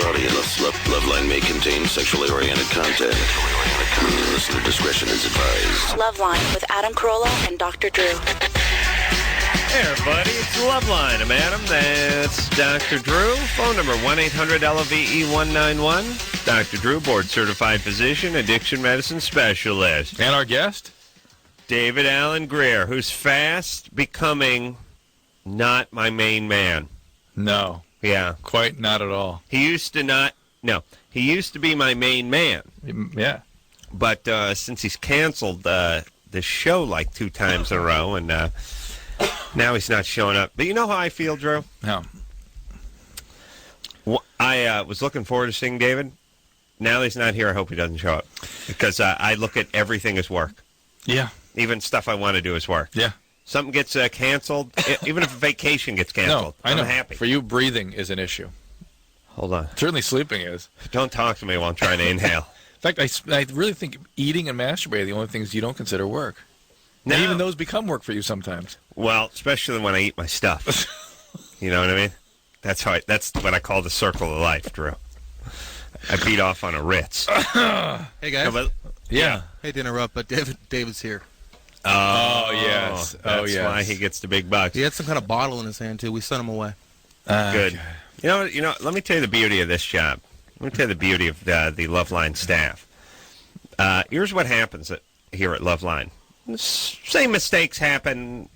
audience. Loveline may contain sexually oriented content. Listener discretion is advised. Loveline with Adam Carolla and Dr. Drew. Hey, everybody. It's Loveline. I'm Adam. That's Dr. Drew. Phone number 1-800-LOVE-191. Dr. Drew, board-certified physician, addiction medicine specialist. And our guest? David Alan Grier, who's fast becoming not my main man. No. Yeah. Quite not at all. He used to be my main man. Yeah. But since he's canceled the show like 2 times in a row, and now he's not showing up. But you know how I feel, Drew? No. I was looking forward to seeing David. Now that he's not here, I hope he doesn't show up. Because I look at everything as work. Yeah. Even stuff I want to do is work. Yeah. Something gets canceled, even if a vacation gets canceled, I know. I'm happy. For you, breathing is an issue. Hold on. Certainly sleeping is. Don't talk to me while I'm trying to inhale. In fact, I really think eating and masturbating are the only things you don't consider work. No. And even those become work for you sometimes. Well, especially when I eat my stuff. You know what I mean? That's what I call the circle of life, Drew. I beat off on a Ritz. Hey, guys. Yeah. Hate to interrupt, but David's here. Oh, yes. That's why he gets the big bucks. He had some kind of bottle in his hand, too. We sent him away. Good. You know. Let me tell you the beauty of this job. Let me tell you the beauty of the Loveline staff. Here's what happens here at Loveline. Same mistakes happen.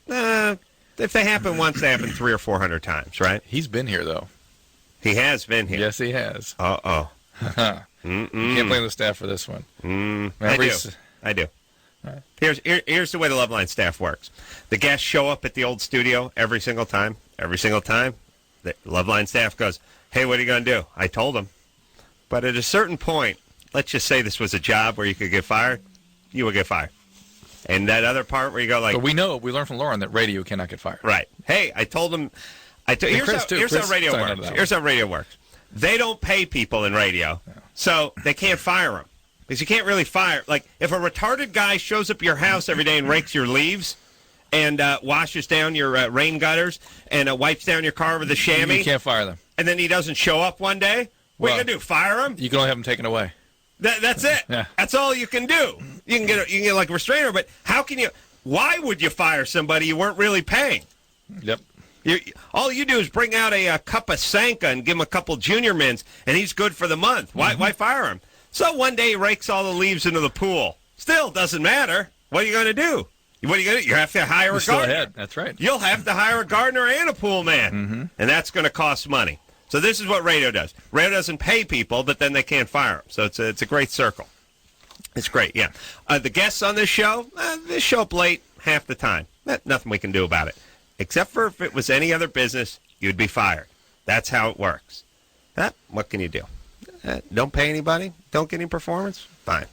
If they happen once, they happen 300 or 400 times, right? He's been here, though. He has been here. Yes, he has. Uh-oh. You can't blame the staff for this one. I do. Right. Here's the way the Loveline staff works. The guests show up at the old studio every single time. Every single time, the Loveline staff goes, hey, what are you going to do? I told them. But at a certain point, let's just say this was a job where you could get fired, you would get fired. And that other part where you go like... But we learned from Lauren that radio cannot get fired. Right. Hey, I told them... Here's how radio works. Here's how radio works. They don't pay people in radio, so they can't fire them. Because you can't really fire... Like, if a retarded guy shows up at your house every day and rakes your leaves and washes down your rain gutters and wipes down your car with a chamois... You can't fire them. And then he doesn't show up one day, what are you going to do, fire him? You can only have him taken away. That's it. Yeah. That's all you can do. You can get like a restrainer, but how can you... Why would you fire somebody you weren't really paying? Yep. All you do is bring out a cup of Sanka and give him a couple Junior Mints, and he's good for the month. Why fire him? So one day he rakes all the leaves into the pool. Still doesn't matter. What are you going to do? What are you going to do? You have to hire a gardener. Still ahead. That's right. You'll have to hire a gardener and a pool man, and that's going to cost money. So this is what radio does. Radio doesn't pay people, but then they can't fire them. So it's a great circle. It's great, yeah. The guests on this show, they show up late half the time. Nothing we can do about it. Except for if it was any other business, you'd be fired. That's how it works. What can you do? Don't pay anybody? Don't get any performance? Fine.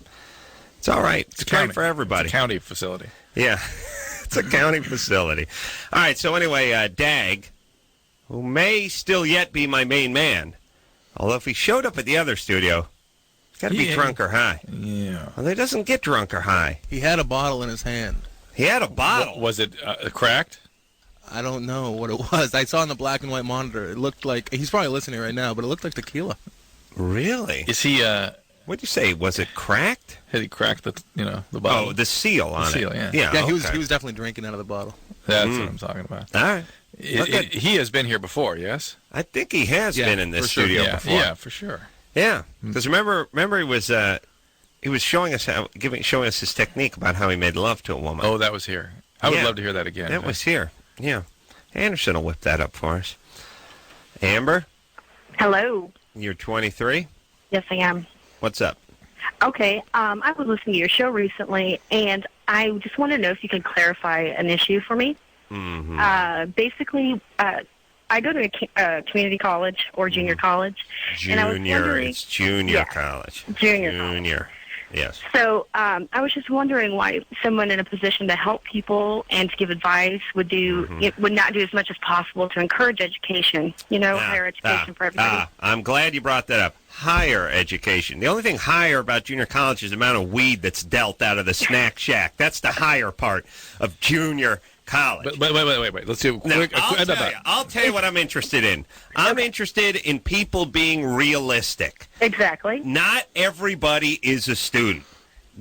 It's all right. It's great for everybody. It's a county facility. Yeah, it's a county facility. All right, so anyway, Dag, who may still yet be my main man, although if he showed up at the other studio, he's got to be drunk or high. Yeah. Well, he doesn't get drunk or high. He had a bottle in his hand. He had a bottle. Was it cracked? I don't know what it was. I saw on the black and white monitor. It looked like... He's probably listening right now, but it looked like tequila. Really? Is he... What'd you say? Was it cracked? Had he cracked the bottle? Oh, the seal on it. The seal, yeah. Yeah, he was definitely drinking out of the bottle. That's what I'm talking about. All right. He has been here before, yes? I think he has been in this studio before. Yeah, for sure. Yeah, because remember he was showing us his technique about how he made love to a woman. Oh, that was here. I would love to hear that again. That was here. Yeah. Anderson will whip that up for us. Amber? Hello. You're 23? Yes, I am. What's up? Okay. I was listening to your show recently, and I just want to know if you can clarify an issue for me. Mm-hmm. Basically, I go to a community college or junior college. And I was wondering, it's junior college. Junior college. Yes. So I was just wondering why someone in a position to help people and to give advice would not do as much as possible to encourage education, higher education for everybody. I'm glad you brought that up. Higher education. The only thing higher about junior college is the amount of weed that's dealt out of the snack shack. That's the higher part of junior college. But wait. Let's do a quick. I'll tell you what I'm interested in. I'm interested in people being realistic. Exactly. Not everybody is a student.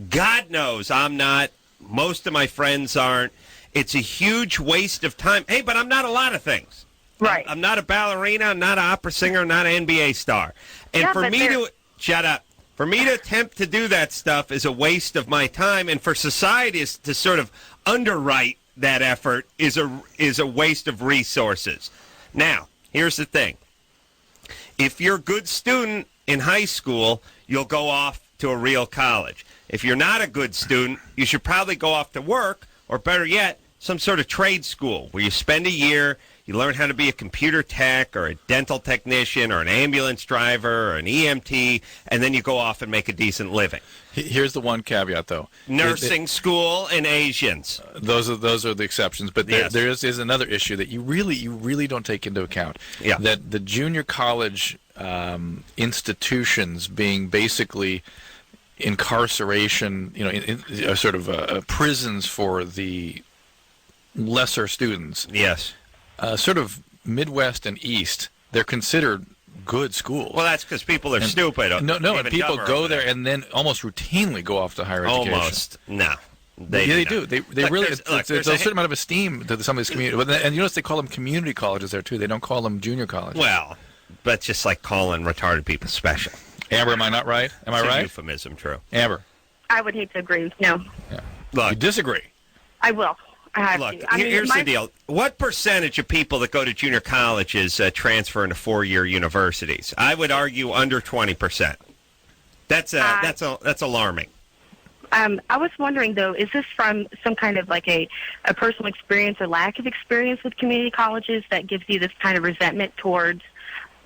God knows I'm not. Most of my friends aren't. It's a huge waste of time. Hey, but I'm not a lot of things. Right. I'm not a ballerina. I'm not an opera singer. I'm not an NBA star. And for me to shut up. For me to attempt to do that stuff is a waste of my time, and for society to sort of underwrite that effort is a waste of resources. Now, here's the thing. If you're a good student in high school, you'll go off to a real college. If you're not a good student, you should probably go off to work, or better yet, some sort of trade school where you spend a year, you learn how to be a computer tech or a dental technician or an ambulance driver or an EMT, and then you go off and make a decent living. Here's the one caveat, though. Nursing school and Asians. Those are the exceptions, but Yes. there is another issue that you really don't take into account. Yeah. That the junior college institutions being basically incarceration, sort of prisons for the lesser students. Yes. Sort of Midwest and East, they're considered good schools. Well, that's because people are stupid. No, and Even people dumber go over there and then almost routinely go off to higher education. Almost. No. They do. They Look, really. there's There's a certain amount of esteem to some of these community. And you notice they call them community colleges there too. They don't call them junior colleges. Well, but just like calling retarded people special. Amber, am I not right? Am I It's a right? euphemism, true. Amber, I would hate to agree. No, you Look, disagree. I will. I have look. to. I mean, Here's the deal. What percentage of people that go to junior colleges transfer into four-year universities? I would argue under 20%. That's alarming. I was wondering, though, is this from some kind of like a personal experience or lack of experience with community colleges that gives you this kind of resentment towards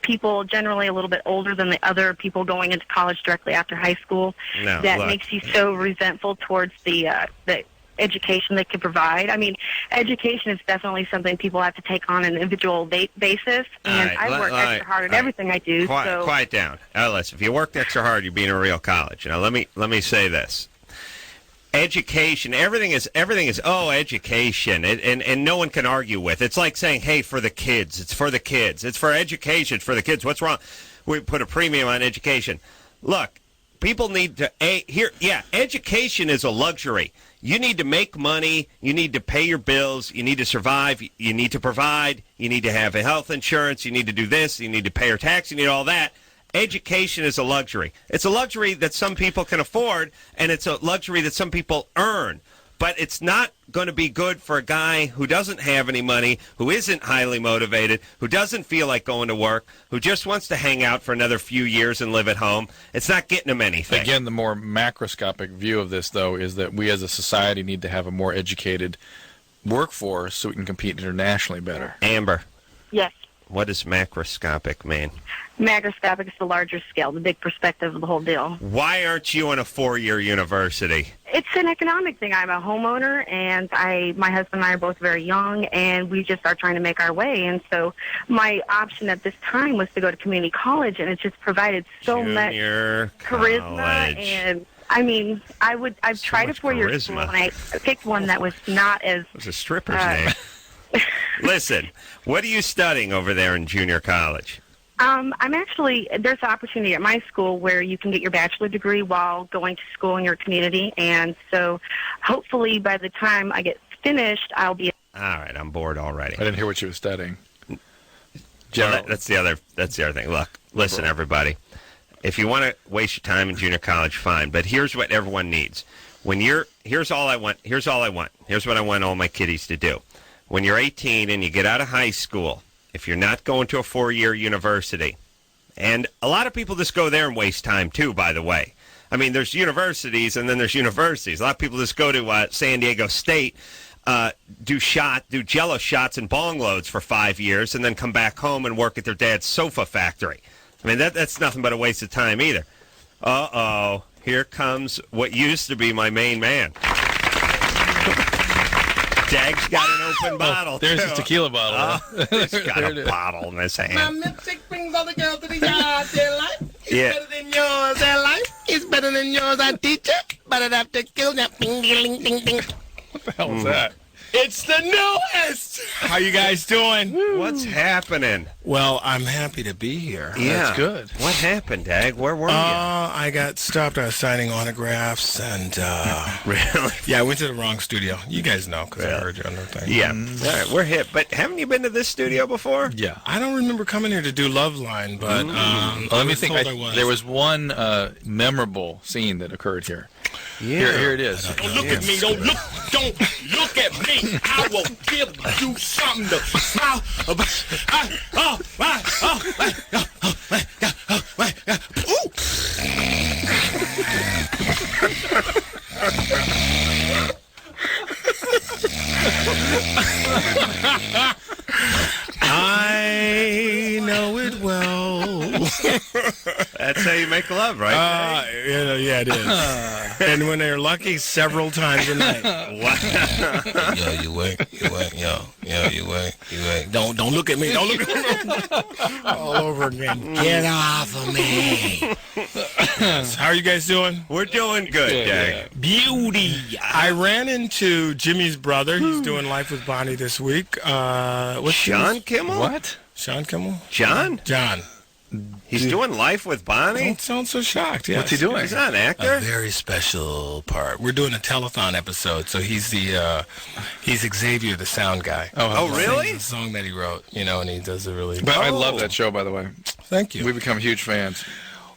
people generally a little bit older than the other people going into college directly after high school? No, that look. makes you so resentful towards the education they can provide. I mean, education is definitely something people have to take on an individual basis, and All right, I work extra hard at everything I do. Quiet down. Listen, if you worked extra hard, you'd be in a real college. Now, let me say this. Education, everything is education, and no one can argue with. It's like saying, hey, for the kids, it's for the kids. It's for education, it's for the kids. What's wrong? We put a premium on education. Look, people need to, education is a luxury. You need to make money, you need to pay your bills, you need to survive, you need to provide, you need to have a health insurance, you need to do this, you need to pay your tax, you need all that. Education is a luxury. It's a luxury that some people can afford, and it's a luxury that some people earn. But it's not going to be good for a guy who doesn't have any money, who isn't highly motivated, who doesn't feel like going to work, who just wants to hang out for another few years and live at home. It's not getting him anything. Again, the more macroscopic view of this, though, is that we as a society need to have a more educated workforce so we can compete internationally better. Amber, Yes. what does macroscopic mean? Macroscopic is the larger scale, the big perspective of the whole deal. Why aren't you in a four-year university? It's an economic thing. I'm a homeowner, and my husband and I are both very young, and we just are trying to make our way. And so my option at this time was to go to community college, and it just provided so much charisma. College. And I mean, I've tried a 4-year school, and I picked one that was not as. It was a stripper's name. Listen, what are you studying over there in junior college? I'm actually, there's an opportunity at my school where you can get your bachelor degree while going to school in your community. And so hopefully by the time I get finished, I'll be. All right, I'm bored already. I didn't hear what you were studying. Well, that's the other thing. Look, listen, everybody. If you want to waste your time in junior college, fine. But here's what everyone needs. Here's all I want. Here's what I want all my kiddies to do. When you're 18 and you get out of high school, if you're not going to a 4-year university, and a lot of people just go there and waste time too, by the way. I mean, there's universities and then there's universities. A lot of people just go to San Diego State, do Jello shots and bong loads for 5 years, and then come back home and work at their dad's sofa factory. I mean, that's nothing but a waste of time either. Uh-oh, here comes what used to be my main man. Dag's got an open bottle. There's his tequila bottle. He's got a bottle in his hand. My lipstick brings all the girls to the yard. Their life is Yeah. better than yours. Their life is better than yours. I teach you, but I'd have to kill that. Ding, ding, ding, ding. What the hell is that? It's the newest. How you guys doing? What's happening? Well, I'm happy to be here. Yeah. That's good. What happened, Dag? Where were you? I got stopped. I was signing autographs, and Really? yeah, I went to the wrong studio. You guys know because I heard you on the thing. Yeah. All right, we're hip. But haven't you been to this studio before? Yeah. I don't remember coming here to do Loveline, but Let me think. There Was one memorable scene that occurred here. Yeah. Here it is. Don't look at me. Don't look at me. I will give you something to smile about. I know it well. That's how you make love, right? Yeah, it is. And when they're lucky, several times a night. Yo, you wait. Yo, you wait. Don't look at me. Don't look at me. All over again. Get off of me. How are you guys doing? We're doing good, Dag. Beauty. I ran into Jimmy's brother. He's doing Life with Bonnie this week. What's Sean Kimmel? What? Sean Kimmel? John? John. He's doing Life with Bonnie? Don't sound so shocked. Yes. What's he doing? He's not an actor? A very special part. We're doing a telethon episode, so he's Xavier, the sound guy. Oh, really? The song that he wrote, and he does it really. But I love that show, by the way. Thank you. We've become huge fans.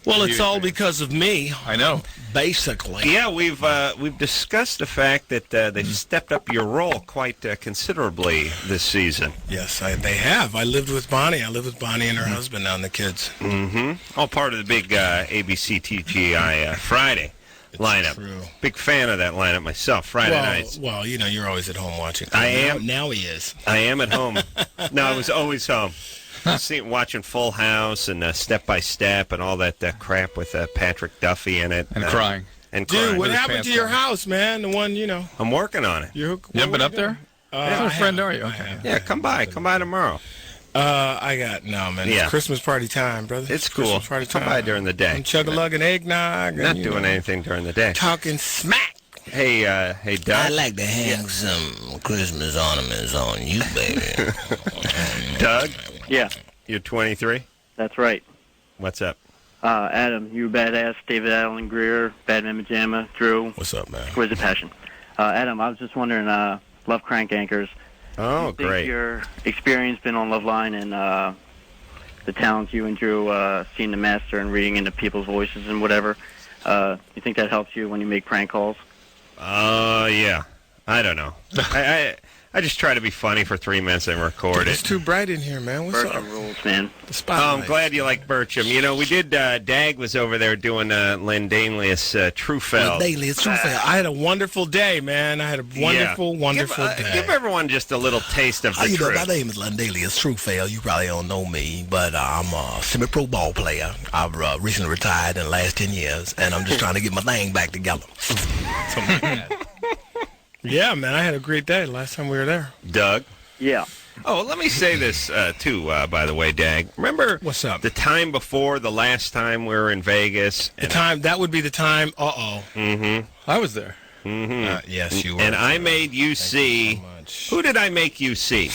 Well, it's all because of me. I know. Basically. Yeah, we've discussed the fact that they've stepped up your role quite considerably this season. Yes, they have. I lived with Bonnie. I lived with Bonnie and her husband now and the kids. Mm-hmm. All part of the big ABC TGI Friday lineup. True. Big fan of that lineup myself, Friday nights. Well, you're always at home watching. I am. Now he is. I am at home. No, I was always home. Watching Full House and Step by Step and all that crap with Patrick Duffy in it. And crying. And Dude, crying. what happened to your house, man? The one, I'm working on it. You haven't been up there? What friend are you? Okay. Yeah, come by. Come by tomorrow. It's Christmas party time, brother. It's cool. Christmas party time. Come by during the day. I'm chug-a-lugging eggnog. Not doing anything during the day. Talking smack. Hey, Doug. I'd like to hang some Christmas ornaments on you, baby. Doug? Yeah. You're 23? That's right. What's up? Adam, you badass. David Alan Grier, Batman Pajama, Drew. What's up, man? Exquisite Passion. Adam, I was just wondering, love crank anchors. Oh, think great. Your experience been on Loveline and the talents you and Drew seem to master and reading into people's voices and whatever, you think that helps you when you make prank calls? Yeah. I don't know. I just try to be funny for 3 minutes and record Dude, it. it's too bright in here, man. What's Bertram up? rules, man. The spotlight. I'm glad you like Bertram. We did, Dag was over there doing Lendanius Trufeld. Lendanius Trufeld. I had a wonderful day, man. I had a wonderful day. Give everyone just a little taste of the You know, truth. my name is Lendanius Trufeld. You probably don't know me, but I'm a semi-pro ball player. I've recently retired in the last 10 years, and I'm just trying to get my thing back together. Something like that. Yeah, man, I had a great day last time we were there. Doug? Yeah. Oh, let me say this, too, by the way, Dag. Remember What's up? the time before the last time we were in Vegas? That would be the time. Mm-hmm. I was there. Mm-hmm. Yes, you were. And I made you see... Who did I make you see?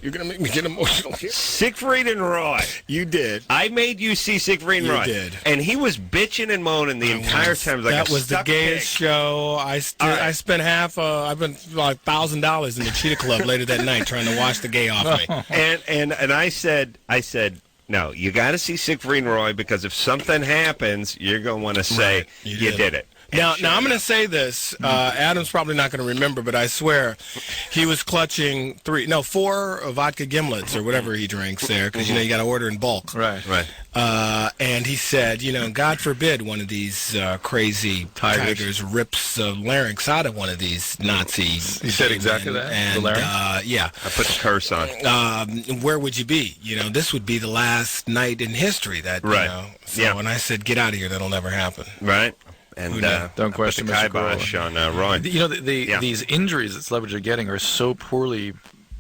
You're going to make me get emotional here. Siegfried and Roy. You did. I made you see Siegfried and Roy. You did. And he was bitching and moaning the entire time. That was the gayest show. I spent I've been like $1,000 in the Cheetah Club later that night trying to wash the gay off me. And I said, no, you got to see Siegfried and Roy because if something happens, you're going to want to say Right. you did it. Now I'm going to say this. Adam's probably not going to remember, but I swear he was clutching 4 vodka gimlets or whatever he drinks there because, you got to order in bulk. Right. And he said, God forbid one of these crazy tigers rips the larynx out of one of these Nazis. He said exactly that? And, the larynx? yeah. I put the curse on. Where would you be? This would be the last night in history that, And I said, get out of here. That'll never happen. Right. And don't question the Mr. kibosh on Roy. These injuries that celebrities are getting are so poorly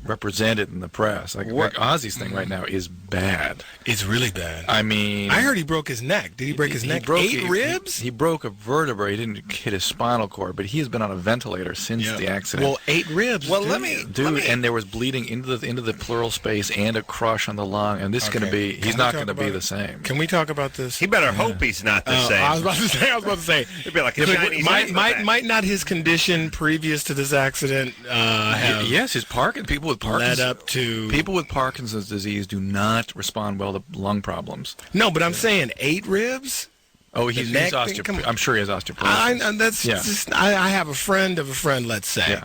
represented in the press. Like Ozzy's thing right now is bad. It's really bad. I mean, I heard he broke his neck. Did he break his neck? 8 ribs? He broke a vertebra. He didn't hit his spinal cord, but he has been on a ventilator since the accident. Well, 8 ribs. Well, and there was bleeding into the pleural space and a crush on the lung, and this is going to be. He's not going to be the same. Can we talk about this? He better hope he's not the same. I was about to say. It'd be like a Chinese might not his condition previous to this accident have yes, his people with Parkinson's led up to people with Parkinson's disease do not respond well to lung problems. No, but I'm saying 8 ribs. Oh, he's I'm sure he has osteoporosis. I have a friend of a friend, let's say,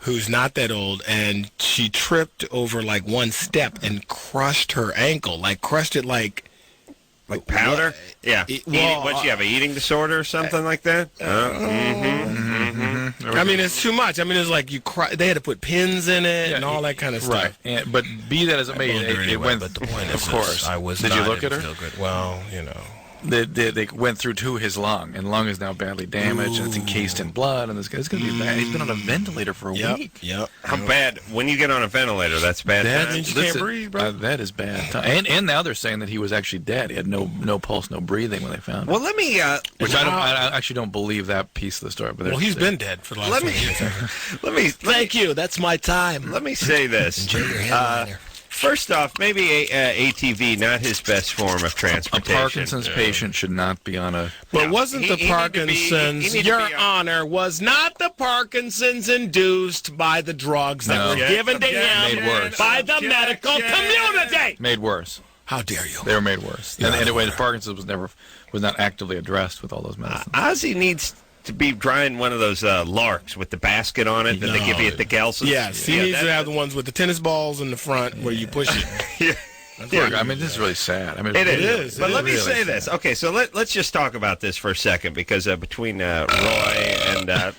who's not that old, and she tripped over like one step and crushed her ankle, like crushed it like powder. Yeah. What, you have an eating disorder or something like that? I mean, it's too much. I mean, it's like they had to put pins in it and all that kind of stuff. Right. But be that as it may, it went. But the point is, of course, I was. Did you look at her? Feel good. Well, you know. They went through to his lung, and lung is now badly damaged, and it's encased in blood, and it's going to be bad. He's been on a ventilator for a week. Yep. How bad? When you get on a ventilator, that's bad. That means you can't breathe, bro. That is bad. And now they're saying that he was actually dead. He had no pulse, no breathing when they found him. Well, let me. Which I actually don't believe that piece of the story. But he's been dead for the last 20 years. Thank you. That's my time. Let me say this. Enjoy your headliner. First off, maybe ATV not his best form of transportation. A Parkinson's patient should not be on a. But wasn't the Parkinson's? Your Honor, was not the Parkinson's induced by the drugs that were given to him by the medical community? Made worse. How dare you? They were made worse. And anyway, the Parkinson's was not actively addressed with all those medicines. Ozzy needs to be drying one of those larks with the basket on it that they give you at the Gelsons. Yes, he needs to have the ones with the tennis balls in the front where you push it. I mean, this is really sad. I mean, it is. But let me say this. Okay, so let's just talk about this for a second, because between Roy and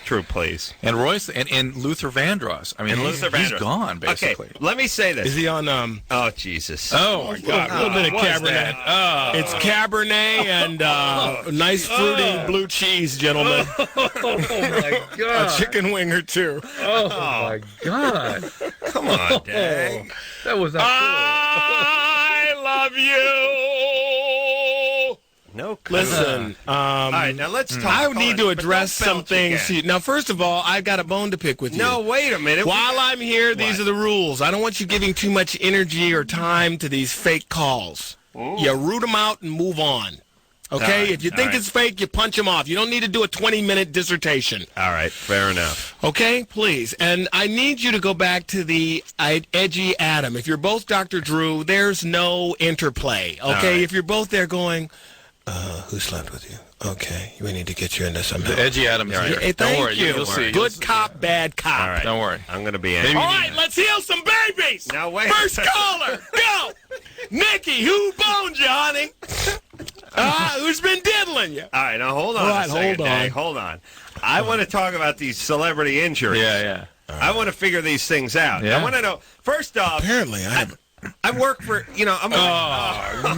True, please, and Royce and Luther Vandross. I mean, he's gone basically. Okay, let me say this. Is he on? Oh Jesus! Oh my God! A little bit of Cabernet. It's Cabernet and nice fruity blue cheese, gentlemen. Oh my God! A chicken wing or two. Oh my God! Come on, dang. That was not cool. I love you. No clue. Listen, all right, now let's talk. I need to address some things. Now, first of all, I've got a bone to pick with you. No, wait a minute. While I'm here, these are the rules. I don't want you giving too much energy or time to these fake calls. Ooh. You root them out and move on. Okay? If you think it's fake, you punch them off. You don't need to do a 20-minute dissertation. All right, fair enough. Okay, please. And I need you to go back to the edgy Adam. If you're both Dr. Drew, there's no interplay. Okay? Right. If you're both there going, who slept with you? Okay, we need to get you into some help. The edgy Adam's here. Hey, don't worry, you'll see. Good cop, bad cop. All right. Don't worry. I'm going to be All right, let's heal some babies. Now, wait. First caller, go. Nikki, who boned you, honey? Who's been diddling you? All right, now hold on a second, Dave. Hold on. I want to talk about these celebrity injuries. Yeah. I want to figure these things out. Yeah. I want to know, first off. Apparently, I work for, I'm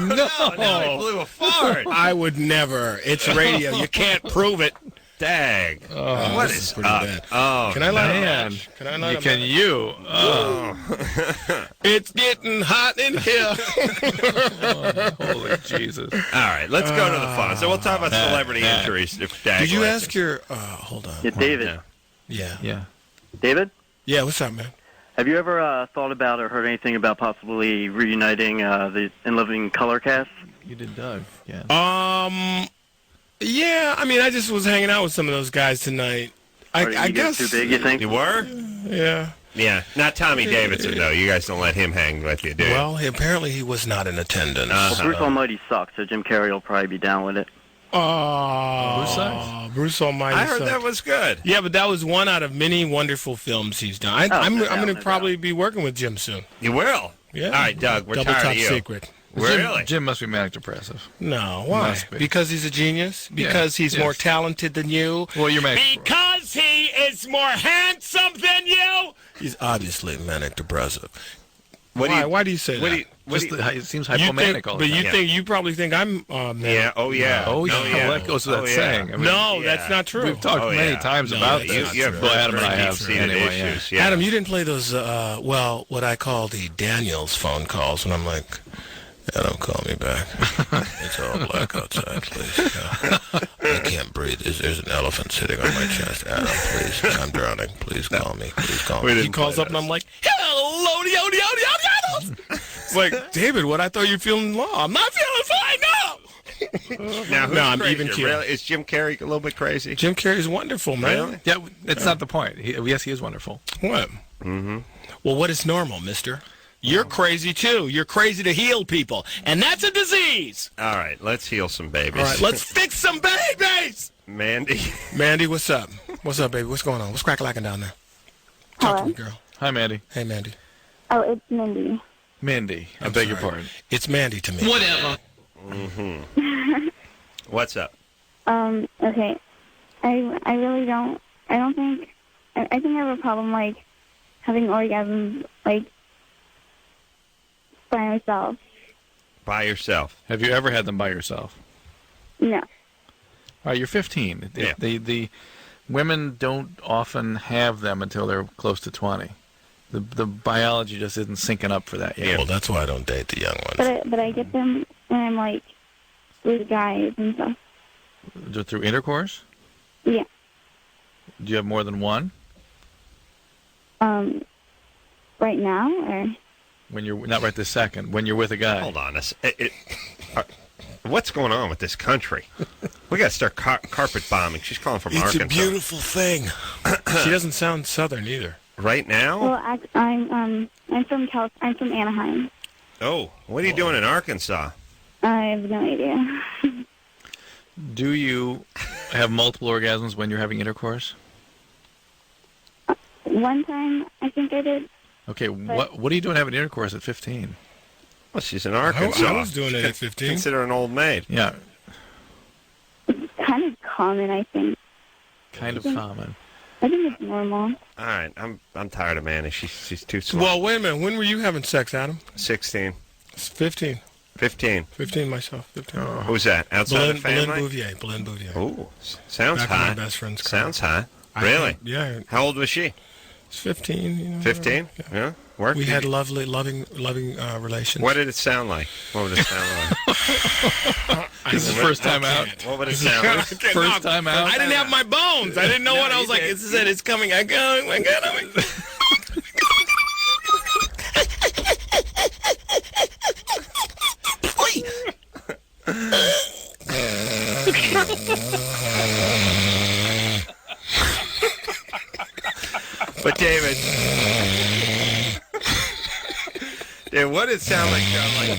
no, it blew a fart. I would never. It's radio. You can't prove it. Dag. What is pretty bad. Oh, can I light him? Can I light him? Oh. It's getting hot in here. Holy Jesus. All right, let's go to the phone. So we'll talk about celebrity injuries. Did you ask your... hold on. Yeah, David. Yeah. David? Yeah, what's up, man? Have you ever thought about or heard anything about possibly reuniting the In Living Color cast? You did Doug, yeah. Yeah, I mean, I just was hanging out with some of those guys tonight. I guess too big, you think? You were? Yeah. Yeah, not Tommy Davidson, though. You guys don't let him hang with you, do you? Well, apparently he was not in attendance. Well, Bruce Almighty sucks, so Jim Carrey will probably be down with it. Bruce Almighty. I heard that was good. Yeah, but that was one out of many wonderful films he's done. I'm going to probably be working with Jim soon. You will? Yeah. All right, Doug, we're Double tired top of you. secret. Really? Jim must be manic depressive. No, why? Must be. Because he's a genius? Because he's more talented than you? Well, you're manic. Because he is more handsome than you? He's obviously manic depressive. Why do you say that? It seems You hypomanic all the time. think you probably think I'm Yeah. Oh yeah. Oh, yeah. yeah. Well, that goes without saying. I mean, no, that's not true. We've talked many times about this. You have Well, Adam and I have deep-seated anyway. Yeah. issues. Yeah. Adam, you didn't play those. What I call the Daniels phone calls when I'm like, Adam, call me back. It's all black outside, please. I can't breathe. There's an elephant sitting on my chest. Adam, please. I'm drowning. Please call me. Please call me. He calls up and I'm like, hello, It's like, David, what? I thought you were feeling low. I'm not feeling fine, no. Now, who's No, I'm crazier? even kidding. Really? Is Jim Carrey a little bit crazy? Jim Carrey's wonderful, man. Really? Yeah, it's not the point. Yes, he is wonderful. What? Mm-hmm. Well, what is normal, mister? You're crazy, too. You're crazy to heal people. And that's a disease. All right, let's heal some babies. All right, let's fix some babies. Mandy. Mandy, what's up? What's up, baby? What's going on? What's crack-lacking down there? Talk to me, girl. Hi, Mandy. Hey, Mandy. Oh, it's Mindy. Mindy. I beg your pardon. It's Mandy to me. Whatever. Mm-hmm. What's up? Okay. I really don't. I don't think. I think I have a problem, like, having orgasms, like, by myself. By yourself. Have you ever had them by yourself? No. All right, you're 15. Yeah. The women don't often have them until they're close to 20. The biology just isn't syncing up for that yet. Well, that's why I don't date the young ones. But I get them when I'm, like, with guys and stuff. Just through intercourse? Yeah. Do you have more than one? Right now, or? When you're not right this second. When you're with a guy. Hold on. What's going on with this country? We got to start carpet bombing. She's calling from Arkansas. It's a beautiful thing. She doesn't sound Southern either. Right now? Well, I'm from I'm from Anaheim. Oh, what are you doing in Arkansas? I have no idea. Do you have multiple orgasms when you're having intercourse? One time, I think I did. Okay, what are you doing having intercourse at 15? Well, she's in Arkansas. I was doing it at 15. Consider an old maid. Yeah. It's kind of common, I think. Kind of common. I think it's normal. All right, I'm tired of Manny. She's too slow. Well, wait a minute. When were you having sex, Adam? 16. It's 15. 15. 15 myself. 15. Who's that? Outside the family? Belen Bouvier. Oh, sounds Back in high. my best friend's car. Sounds high. Really? Yeah. How old was she? It's 15. You know, 15? Yeah. Worked. We had loving relations. What did it sound like? What would it sound like? This is first time out. What would it sound like? First time out. I didn't have my bones. I didn't know what I was like. It's coming. I got it. But David, what did it sound like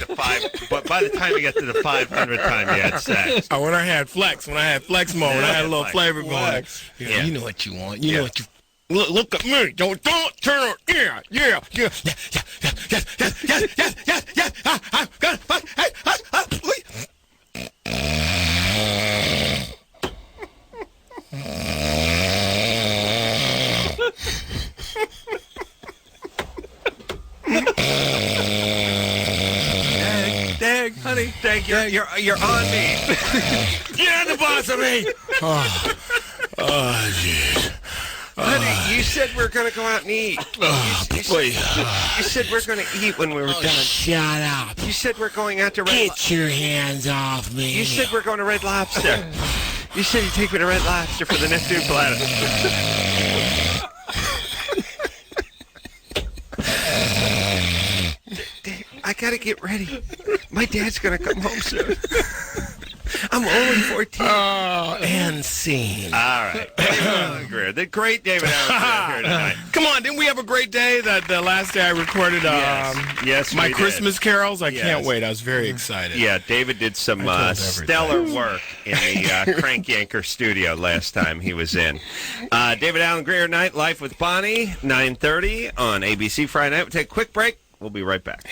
the five? But by the time you get to the 500th time you had sex, Oh, when I had flex mode, when I had a little flavor going. Yeah. You know what you want. You know what you. Look at me. Don't turn around. Yeah. Dag, honey, Dag, you're on me. You're the boss of me. Oh, jeez. Honey, you said we were going to go out and eat. You said we are going to eat when we were done. Shut up. You said we're going out to Red Get your hands off me. You said we're going to Red Lobster. You said you'd take me to Red Lobster for the Neptune platter. I got to get ready. My dad's going to come home soon. I'm only 14. And scene. All right. David Alan Grier. The great David Alan Grier here tonight. Come on, didn't we have a great day? The last day I recorded yes, my we Christmas did. carols. I can't wait. I was very excited. Yeah, David did some stellar work in the Crank Yanker studio last time he was in. David Alan Grier Night, Life with Bonnie, 9:30 on ABC Friday night. We'll take a quick break. We'll be right back.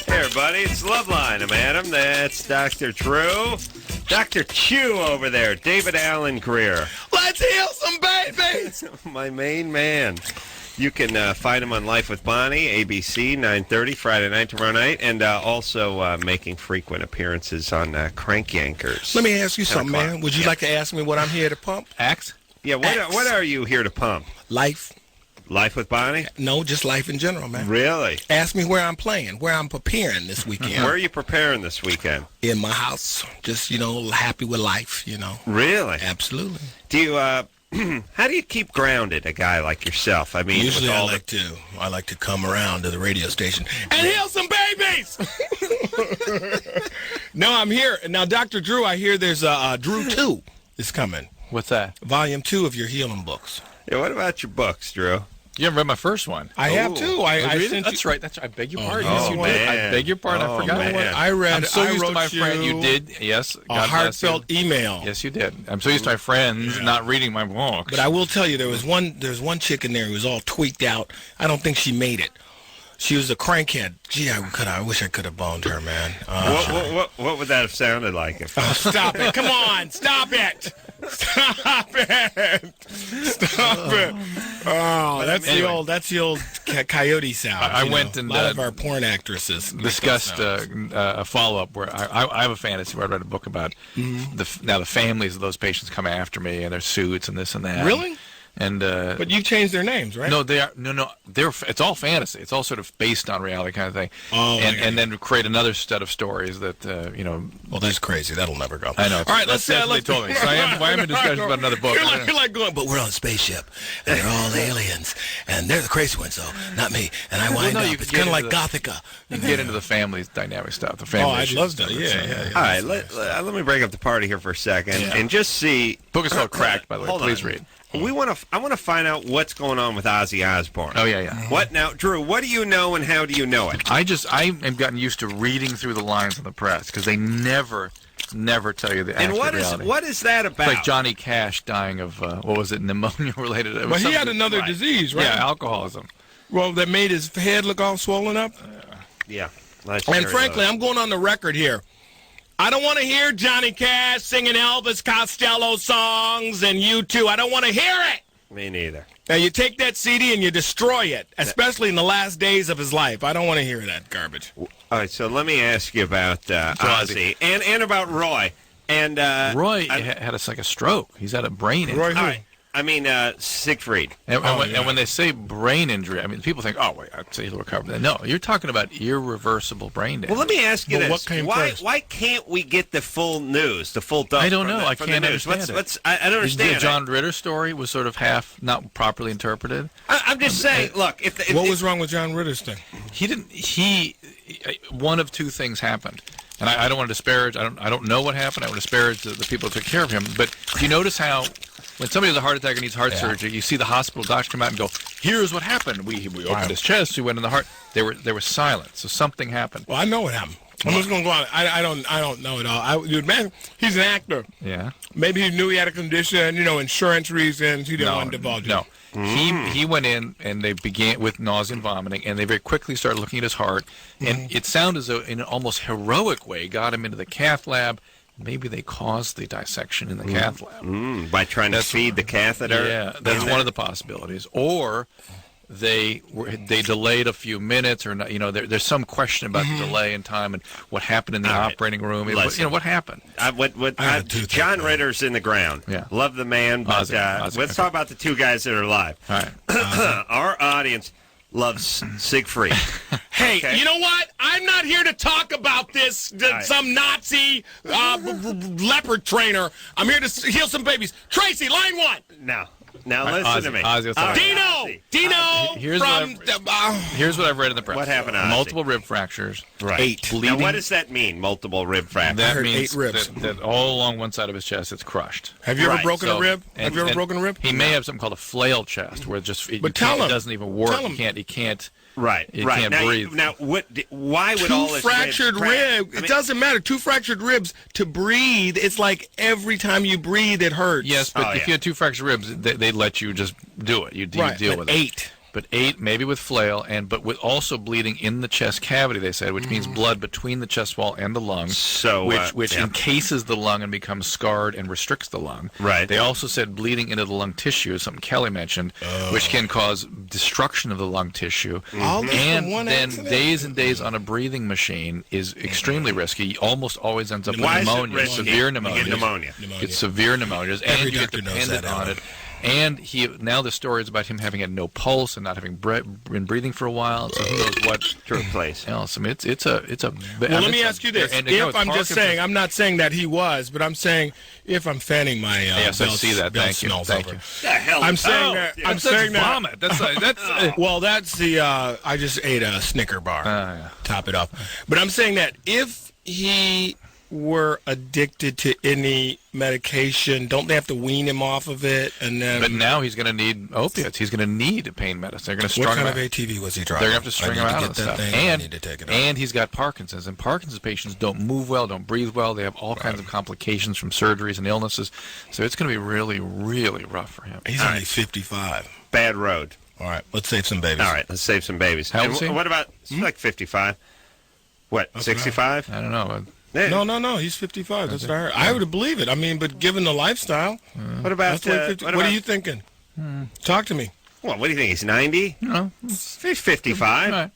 Hey, everybody, it's Loveline. I'm Adam. That's Dr. Drew. Dr. Chew over there, David Alan Grier. Let's heal some babies. My main man. You can find him on Life with Bonnie, ABC, 9:30, Friday night, tomorrow night, and also making frequent appearances on Crank Yankers. Let me ask you something, 10 o'clock. man. Would you like to ask me what I'm here to pump? Axe? Yeah, what are you here to pump? Life. Life with Bonnie? No, just life in general, man. Really? Ask me where I'm playing, where I'm preparing this weekend. Where are you preparing this weekend? In my house. Just, happy with life, Really? Absolutely. Do you, how do you keep grounded, a guy like yourself? I mean, Usually with I all like to come around to the radio station and heal some babies. No, I'm here. Now, Dr. Drew, I hear there's Drew 2 is coming. What's that? Volume 2 of your healing books. Yeah, what about your books, Drew? You haven't read my first one. I have too. That's right. I beg your pardon. Oh, Yes, you did. I beg your pardon. I forgot. Man. I'm so used to wrote my friend. You did. Yes. a heartfelt email. Yes, you did. I'm so used to my friends not reading my books. But I will tell you, there's one chick in there who was all tweaked out. I don't think she made it. She was a crankhead. Gee, I wish I could have boned her, man. What would that have sounded like? If Stop it! Come on! Stop it! Stop it! Stop it! Oh, that's the old coyote sound. I went and a lot of our porn actresses discussed a follow-up where I have a fantasy where I read a book about the families of those patients come after me and their suits and this and that. Really? And but you changed their names, right? No, it's all fantasy. It's all sort of based on reality kind of thing. Oh, and then create another set of stories that Well, that's crazy. That'll never go. I know. All right, that's what they told me. So I am in discussion about another book. You're like going, but we're on a spaceship, and they're all aliens, and they're the crazy ones, though, not me. And I wind up. It's kind of like Gothica. You can get into the family dynamic stuff. The family. Oh, I'd love to. Yeah. All right, let me break up the party here for a second and just see. Book is called Cracked, by the way. Please read. I want to find out what's going on with Ozzy Osbourne. Oh, yeah. What now, Drew? What do you know, and how do you know it? I have gotten used to reading through the lines in the press because they never tell you the actual reality. And what is that about? It's like Johnny Cash dying of pneumonia related. But he had another disease, right? Yeah, alcoholism. Well, that made his head look all swollen up. Yeah. And frankly, I'm going on the record here. I don't want to hear Johnny Cash singing Elvis Costello songs and U2. I don't want to hear it. Me neither. Now, you take that CD and you destroy it, especially in the last days of his life. I don't want to hear that garbage. All right, so let me ask you about Ozzy and about Roy. And Roy had a stroke. He's had a brain injury. Roy who? All right. I mean, Siegfried. And when they say brain injury, I mean, people think, oh, wait, I'd say he'll recover. No, you're talking about irreversible brain damage. Well, let me ask you this. What came first? Why can't we get the full news, the full dump? I don't know. I from can't the news? understand it. I don't understand. The John Ritter story was sort of not properly interpreted. I'm just saying, look. What was wrong with John Ritter's thing? One of two things happened. And I don't want to disparage. I don't know what happened. I want to disparage the people who took care of him. But do you notice how when somebody has a heart attack and needs heart surgery, you see the hospital doctor come out and go, "Here's what happened. We opened his chest. We went in the heart." There was silence. So something happened. Well, I know what happened. I'm just going to go on. I don't know it all. Man, he's an actor. Yeah. Maybe he knew he had a condition. Insurance reasons. He didn't want to divulge it. No. He went in and they began with nausea and vomiting, and they very quickly started looking at his heart, and it sounded as though in an almost heroic way got him into the cath lab. Maybe they caused the dissection in the cath lab by trying to feed the catheter. Yeah, that's one of the possibilities. Or they delayed a few minutes, or not, there's some question about the delay in time and what happened in the operating room. What happened? John Ritter's in the ground. Yeah, love the man, but Ozzy, let's talk about the two guys that are alive. All right. Our audience loves Siegfried. Hey, you know what? I'm not here to talk about this, some Nazi leopard trainer. I'm here to heal some babies. Tracy, line one. Now listen to me. Dino here's what I've read in the press. What happened to Ozzy? Multiple rib fractures. Right. 8. Now, what does that mean, multiple rib fractures? That eight means ribs. that all along one side of his chest, it's crushed. Have you ever broken a rib? Have you ever broken a rib? He may have something called a flail chest, where it doesn't even work. He can't. Right. You can't breathe. Now, why would all this fractured ribs? It doesn't matter. 2 fractured ribs to breathe. It's like every time you breathe, it hurts. Yes, but if you had 2 fractured ribs, they let you just do it. You deal with it. 8. but 8 maybe with flail, but with also bleeding in the chest cavity, they said, which means blood between the chest wall and the lung, which encases the lung and becomes scarred and restricts the lung. Right. They also said bleeding into the lung tissue, something Kelly mentioned, which can cause destruction of the lung tissue. And then days and days on a breathing machine is extremely risky. Almost always ends up with pneumonia, severe pneumonia. You get pneumonia. It's severe pneumonias, and you get dependent on it. And now the story is about him having had no pulse and not having been breathing for a while. So who knows what to replace else? I mean, it's a. Well, let me ask you this: if I'm just saying, I'm not saying that he was, but I'm saying if I'm fanning my yes, I see that. Thank you. Thank you. The hell I'm saying that. I'm saying that. Vomit. That's well, that's the. I just ate a Snicker bar. Top it off. But I'm saying that if he were addicted to any medication, don't they have to wean him off of it? And then, but now he's going to need opiates. He's going to need pain medicine. They're going to string him out. What kind of ATV was he driving? They're going to have to string him out of stuff. I need to take it out. And he's got Parkinson's. And Parkinson's patients don't move well, don't breathe well. They have all kinds of complications from surgeries and illnesses. So it's going to be really, really rough for him. He's only 55. Bad road. All right, let's save some babies. All right, let's save some babies. How old is he? What about like 55? What, 65? I don't know. No, he's 55. That's what I heard. I would believe it. I mean, but given the lifestyle, what about? What are you thinking? Talk to me. Well, what do you think? He's 90? No, he's 55. Right.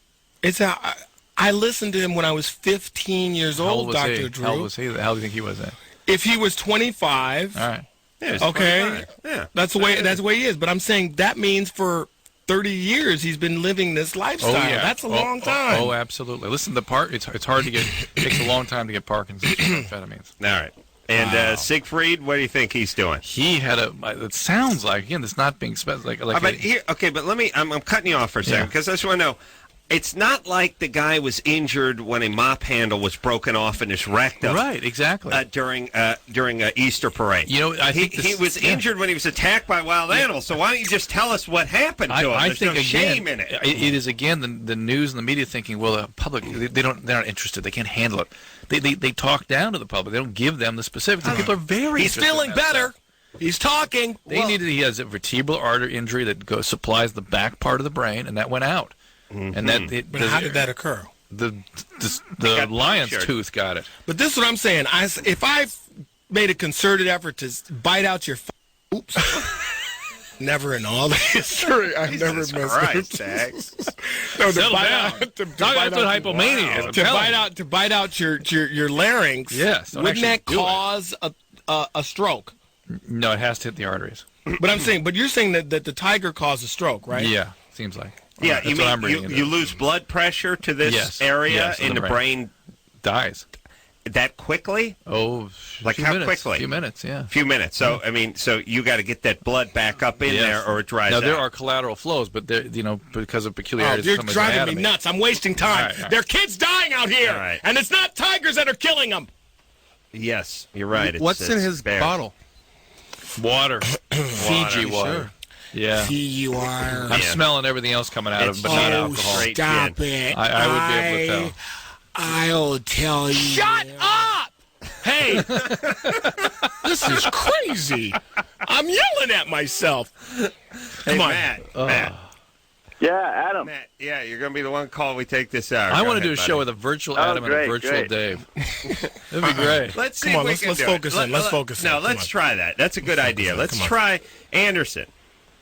I listened to him when I was 15 years old, Dr. Drew. How old was he? How do you think he was then? If he was 25, all right. Yeah, okay, 25. Yeah, that's the way he is. But I'm saying that means for 30 years he's been living this lifestyle. Oh, yeah. That's a long time. Oh, absolutely. Listen, it's hard to get. It takes a long time to get Parkinson's amphetamines. All right. And Siegfried, what do you think he's doing? He had it sounds like, again, it's not being specified. But let me, I'm cutting you off for a second because I just want to know. It's not like the guy was injured when a mop handle was broken off in his rectum. Right, exactly. During a Easter parade. You know, I think he was injured when he was attacked by wild animals. So why don't you just tell us what happened to him? There's no shame in it. It is again the news and the media thinking, well, the public they're not interested. They can't handle it. They talk down to the public. They don't give them the specifics. And people are very. He's feeling better. He's talking. He has a vertebral artery injury that supplies the back part of the brain, and that went out. And but how did that occur? The lion's tooth got it. But this is what I'm saying. If I made a concerted effort to bite out your never in all the history I've never missed it. No, to bite out your larynx. Yes, wouldn't that cause a stroke? No, it has to hit the arteries. But you're saying that the tiger caused a stroke, right? Yeah, seems like. Yeah, you mean you lose blood pressure to this area and the brain dies that quickly? Oh, like how quickly? A few minutes, yeah. A few minutes. So I mean, so you got to get that blood back up in there, or it dries out. Now there are collateral flows, but because of peculiarities. You're driving me nuts. I'm wasting time. Right. There are kids dying out here, and it's not tigers that are killing them. Yes, you're right. What's in his bottle? Water. Fiji water. Sure. Yeah. Fiji water. I'm smelling everything else coming out of it, but not alcohol. Stop it. I would be able to tell. I'll tell you. Shut up! Hey! This is crazy. I'm yelling at myself. Come on. Matt. Yeah, Adam. Matt, yeah, you're going to be the one call we take this hour. I want to do a show with a virtual Adam and a virtual Dave. That'd be great. Let's see. Come on, let's focus in. Let's focus in. No, let's try that. That's a good idea. Let's try Anderson.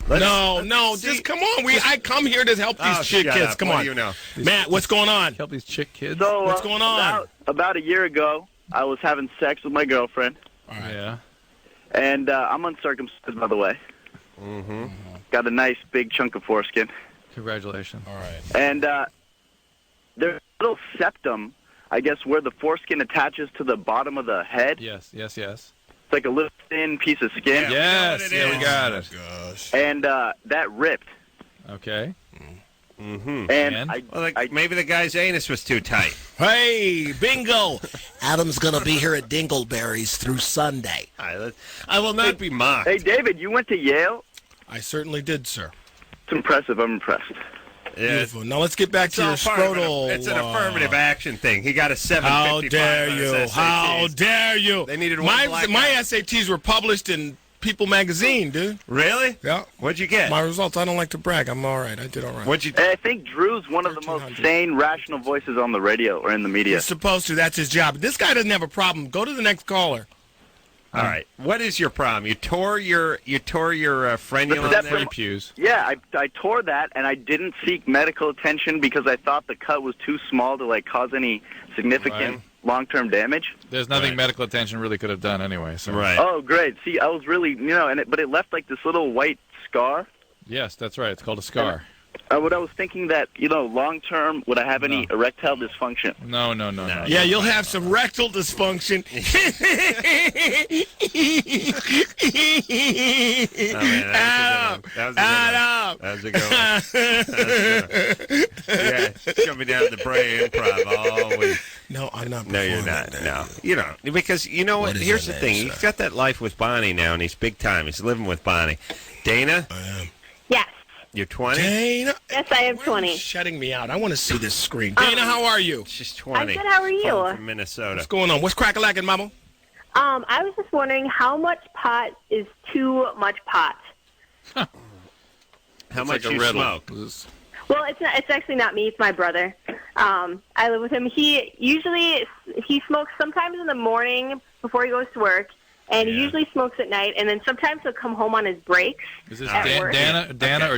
Just come on. I come here to help these chick kids. Come on. What do you know? Matt, what's going on? Help these chick kids? So, what's going on? About a year ago, I was having sex with my girlfriend. All right. Yeah. And I'm uncircumcised, by the way. Mm-hmm. Got a nice big chunk of foreskin. Congratulations. All right. And there's a little septum, I guess, where the foreskin attaches to the bottom of the head. Yes. It's like a little thin piece of skin. Yes, we got it. Gosh. And that ripped. Okay. Mm-hmm. And maybe the guy's anus was too tight. Hey, bingo! Adam's going to be here at Dingleberry's through Sunday. I will not be mocked. Hey, David, you went to Yale? I certainly did, sir. It's impressive. I'm impressed. Yeah. Beautiful. Now let's get back to your scrotal. It's an affirmative action thing. He got a 755. How dare you? How dare you? They needed my SATs were published in People magazine, dude. Really? Yeah. What'd you get? My results. I don't like to brag. I'm all right. I did all right. What'd you? I think Drew's one of the most sane, rational voices on the radio or in the media. He's supposed to. That's his job. This guy doesn't have a problem. Go to the next caller. All right. What is your problem? You tore your frenulum there? Pews. Yeah, I tore that, and I didn't seek medical attention because I thought the cut was too small to cause any significant long-term damage. There's nothing medical attention really could have done anyway. So. Right. Oh, great. See, I was really, but it left this little white scar. Yes, that's right. It's called a scar. What I was thinking that, long-term, would I have any erectile dysfunction? No. Yeah, you'll have some rectal dysfunction. That was a good one. Yeah, it's coming down the Bray Improv always. No, I'm not. No, you're not. No, you don't. Because you know what? Here's the thing. He's got that life with Bonnie now, and he's big time. He's living with Bonnie. Dana? I am. Yes. You're 20? Dana? Yes, I am 20. Shutting me out. I want to see this screen. Dana, how are you? She's 20. I'm good. How are you? From Minnesota. What's going on? What's crack-a-lackin', mama? I was just wondering how much pot is too much pot? How much you smoke? Well, it's actually not me. It's my brother. I live with him. He smokes sometimes in the morning before he goes to work, and he usually smokes at night. And then sometimes he'll come home on his breaks. Is this Dana or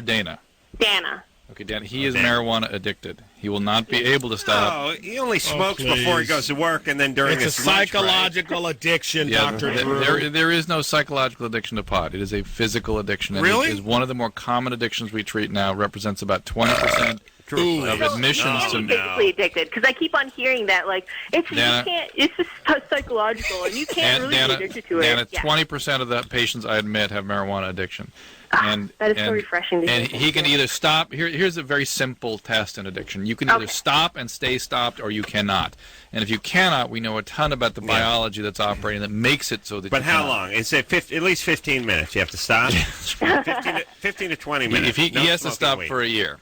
Dana? Dana. Okay, Dana. He is marijuana addicted. He will not be able to stop. Oh, he only smokes before he goes to work, and then during his lunch break. Psychological addiction, Dr. Drew. There is no psychological addiction to pot. It is a physical addiction. And Really? It is one of the more common addictions we treat now. Represents about 20% of admissions to. Physically addicted, because I keep on hearing that it's just psychological, and you can't really be addicted to it. Dana, 20% of the patients I admit have marijuana addiction. And that is so refreshing to hear. And he can either stop. Here's a very simple test in addiction. You can either stop and stay stopped, or you cannot. And if you cannot, we know a ton about the biology that's operating that makes it so that. But how long? It's at least 15 minutes. You have to stop. 15 to 20 minutes. If he has to stop for a year.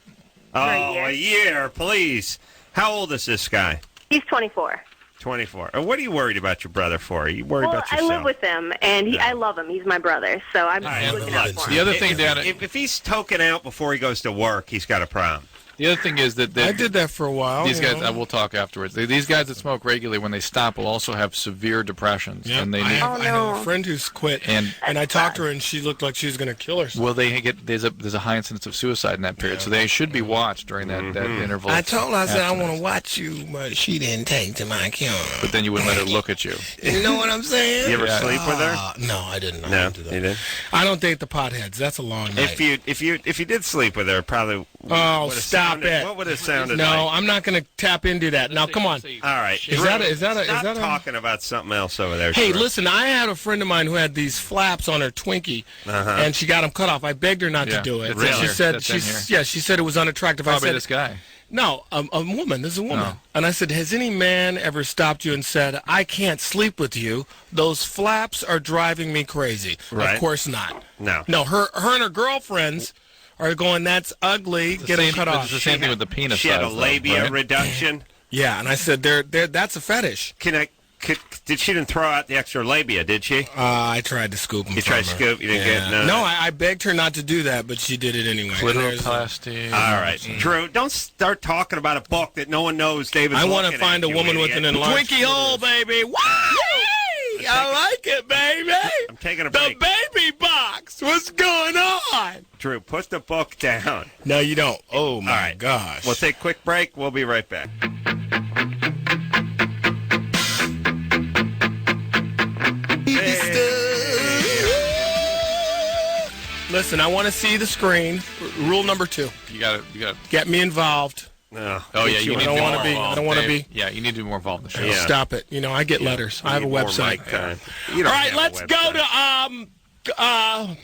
Oh, a year, please. How old is this guy? He's 24. 24. And what are you worried about your brother for? Are you worried about yourself? I live with him, and I love him. He's my brother, so I'm looking out for him. The other thing, Dana, if he's token out before he goes to work, he's got a problem. The other thing is that I did that for a while. These guys, we'll talk afterwards. These guys that smoke regularly, when they stop, will also have severe depressions, and they need. I know a friend who's quit, and I talked to her, and she looked like she was going to kill herself. Well, there's a high incidence of suicide in that period, so they should be watched during that interval. I told her, I said, I want to watch you, but she didn't take to my cue. But then you wouldn't let her look at you. You know what I'm saying? You ever sleep with her? No, I didn't. No, you didn't. I don't date the potheads. That's a long night. If you did sleep with her, probably. Oh, stop it! What would it sounded no, like? I'm not going to tap into that. Now, come on. All right. Stop talking about something else over there. Hey, Drew. listen, I had a friend of mine who had these flaps on her Twinkie, and she got them cut off. I begged her not to do it. Really? She said it was unattractive. Probably I said, this guy. No, a woman. This is a woman. Oh. And I said, has any man ever stopped you and said, I can't sleep with you. Those flaps are driving me crazy. Right. Of course not. No, her and her girlfriends are going, that's ugly, get them cut off. It's the same thing with the penis. She had a labia reduction. Yeah, and I said, that's a fetish. She didn't throw out the extra labia, did she? I tried to scoop them. You tried to scoop? You didn't get no. No, I begged her not to do that, but she did it anyway. Clitoroplasty. All right, Drew, don't start talking about a book that no one knows. David's I want to find a woman with an enlarged Twinkie hole, baby. I like it, baby. I'm taking a break. The baby box. What's going on? Drew, put the book down. No, you don't. Oh, my gosh. We'll take a quick break. We'll be right back. Listen, I want to see the screen. Rule number 2. You got to get me involved. No. Oh yeah, you need to be more involved. I don't want to be. Yeah, you need to be more involved in the show. Yeah. Stop it. You know, I get letters. I have a website. All right, let's go to I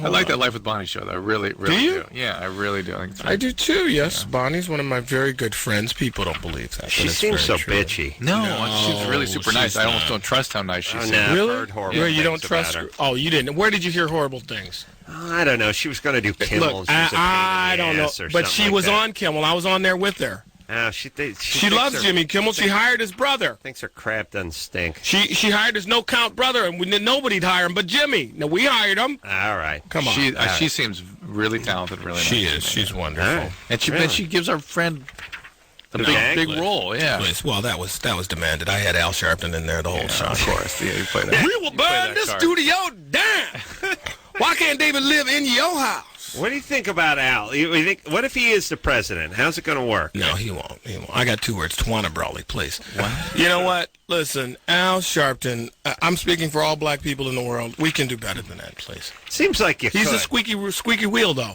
like that Life with Bonnie show, though. I really do. Yeah, I really do. I do too. Yes, Bonnie's one of my very good friends. People don't believe that. She seems so bitchy. No, she's really super nice. I almost don't trust how nice she seems. Really? Where you don't trust her? Oh, you didn't. Where did you hear horrible things? I don't know. She was going to do Kimmel. Look, I don't know. But she was on Kimmel. I was on there with her. She loves Jimmy Kimmel. She hired his brother. Thinks her crap doesn't stink. She hired his no-count brother, and nobody'd hire him but Jimmy. Now, we hired him. All right. Come on. She seems really talented, really nice. She is. She's wonderful. Right. And she gives our friend the big role, yeah. Well, that was demanded. I had Al Sharpton in there the whole show. Of course. Yeah, you play that. We will burn this studio down. Why can't David live in your house? What do you think about Al? You think, what if he is the president? How's it going to work? No, he won't. I got 2 words. Tawana Brawley, please. You know what? Listen, Al Sharpton, I'm speaking for all black people in the world. We can do better than that, please. Seems like you He's could. a squeaky wheel, though.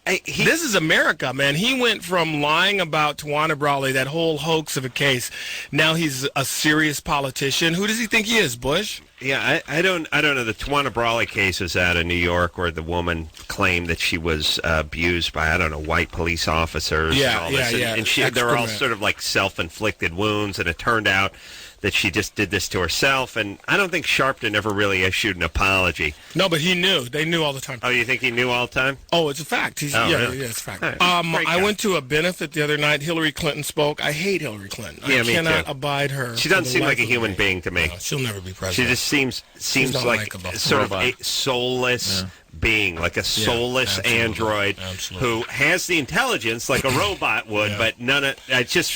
This is America, man. He went from lying about Tawana Brawley, that whole hoax of a case. Now he's a serious politician. Who does he think he is, Bush? Yeah, I don't know. The Tawana Brawley case is out of New York, where the woman claimed that she was abused by, I don't know, white police officers. Yeah, and all this. yeah. And they're all sort of like self-inflicted wounds, and it turned out that she just did this to herself. And I don't think Sharpton ever really issued an apology. No, but he knew. They knew all the time. Oh, you think he knew all the time? Oh, it's a fact. Really? Yeah, it's a fact. Right. I went to a benefit the other night. Hillary Clinton spoke. I hate Hillary Clinton. Yeah, I me cannot too. abide her. She doesn't seem like a human being to me. No, she'll never be president. She just seems not like likable. sort Robot. of a soulless being, like a soulless absolutely. android who has the intelligence like a robot would, but none of. I just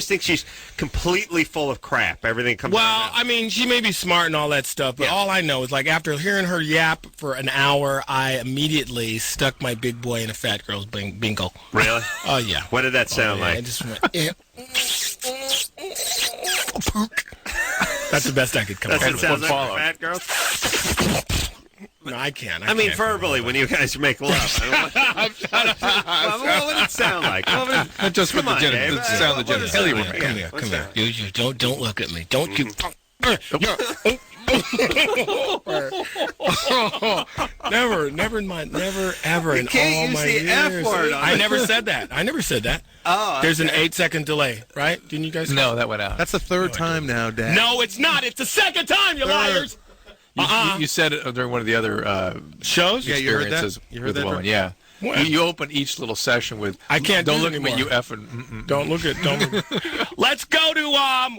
think she's completely full of crap. Everything comes. Well, I mean, she may be smart and all that stuff, but all I know is, like, after hearing her yap for an hour, I immediately stuck my big boy in a fat girl's bingo. Really? Oh, yeah. What did that sound like? I just went, That's the best I could come up That's with. what it sounds like for fat girls? No, I can't. I mean, verbally, when you guys make love. What would it sound like? Just with the genital. It sounded the genital. Come here. You don't look at me. Don't you... Never ever in all my years. F word on I never said that. Oh, There's an 8-second delay, right? Didn't you guys? No, that went out. That's the third time now, Dad. No, it's not. It's the second time, you liars. You said it during one of the other shows. Yeah, you heard that. Experiences You heard with the that, woman. Rick? Yeah. What? You open each little session with. I can't Don't do look it at me, anymore. you effing. Don't look at. Let's go to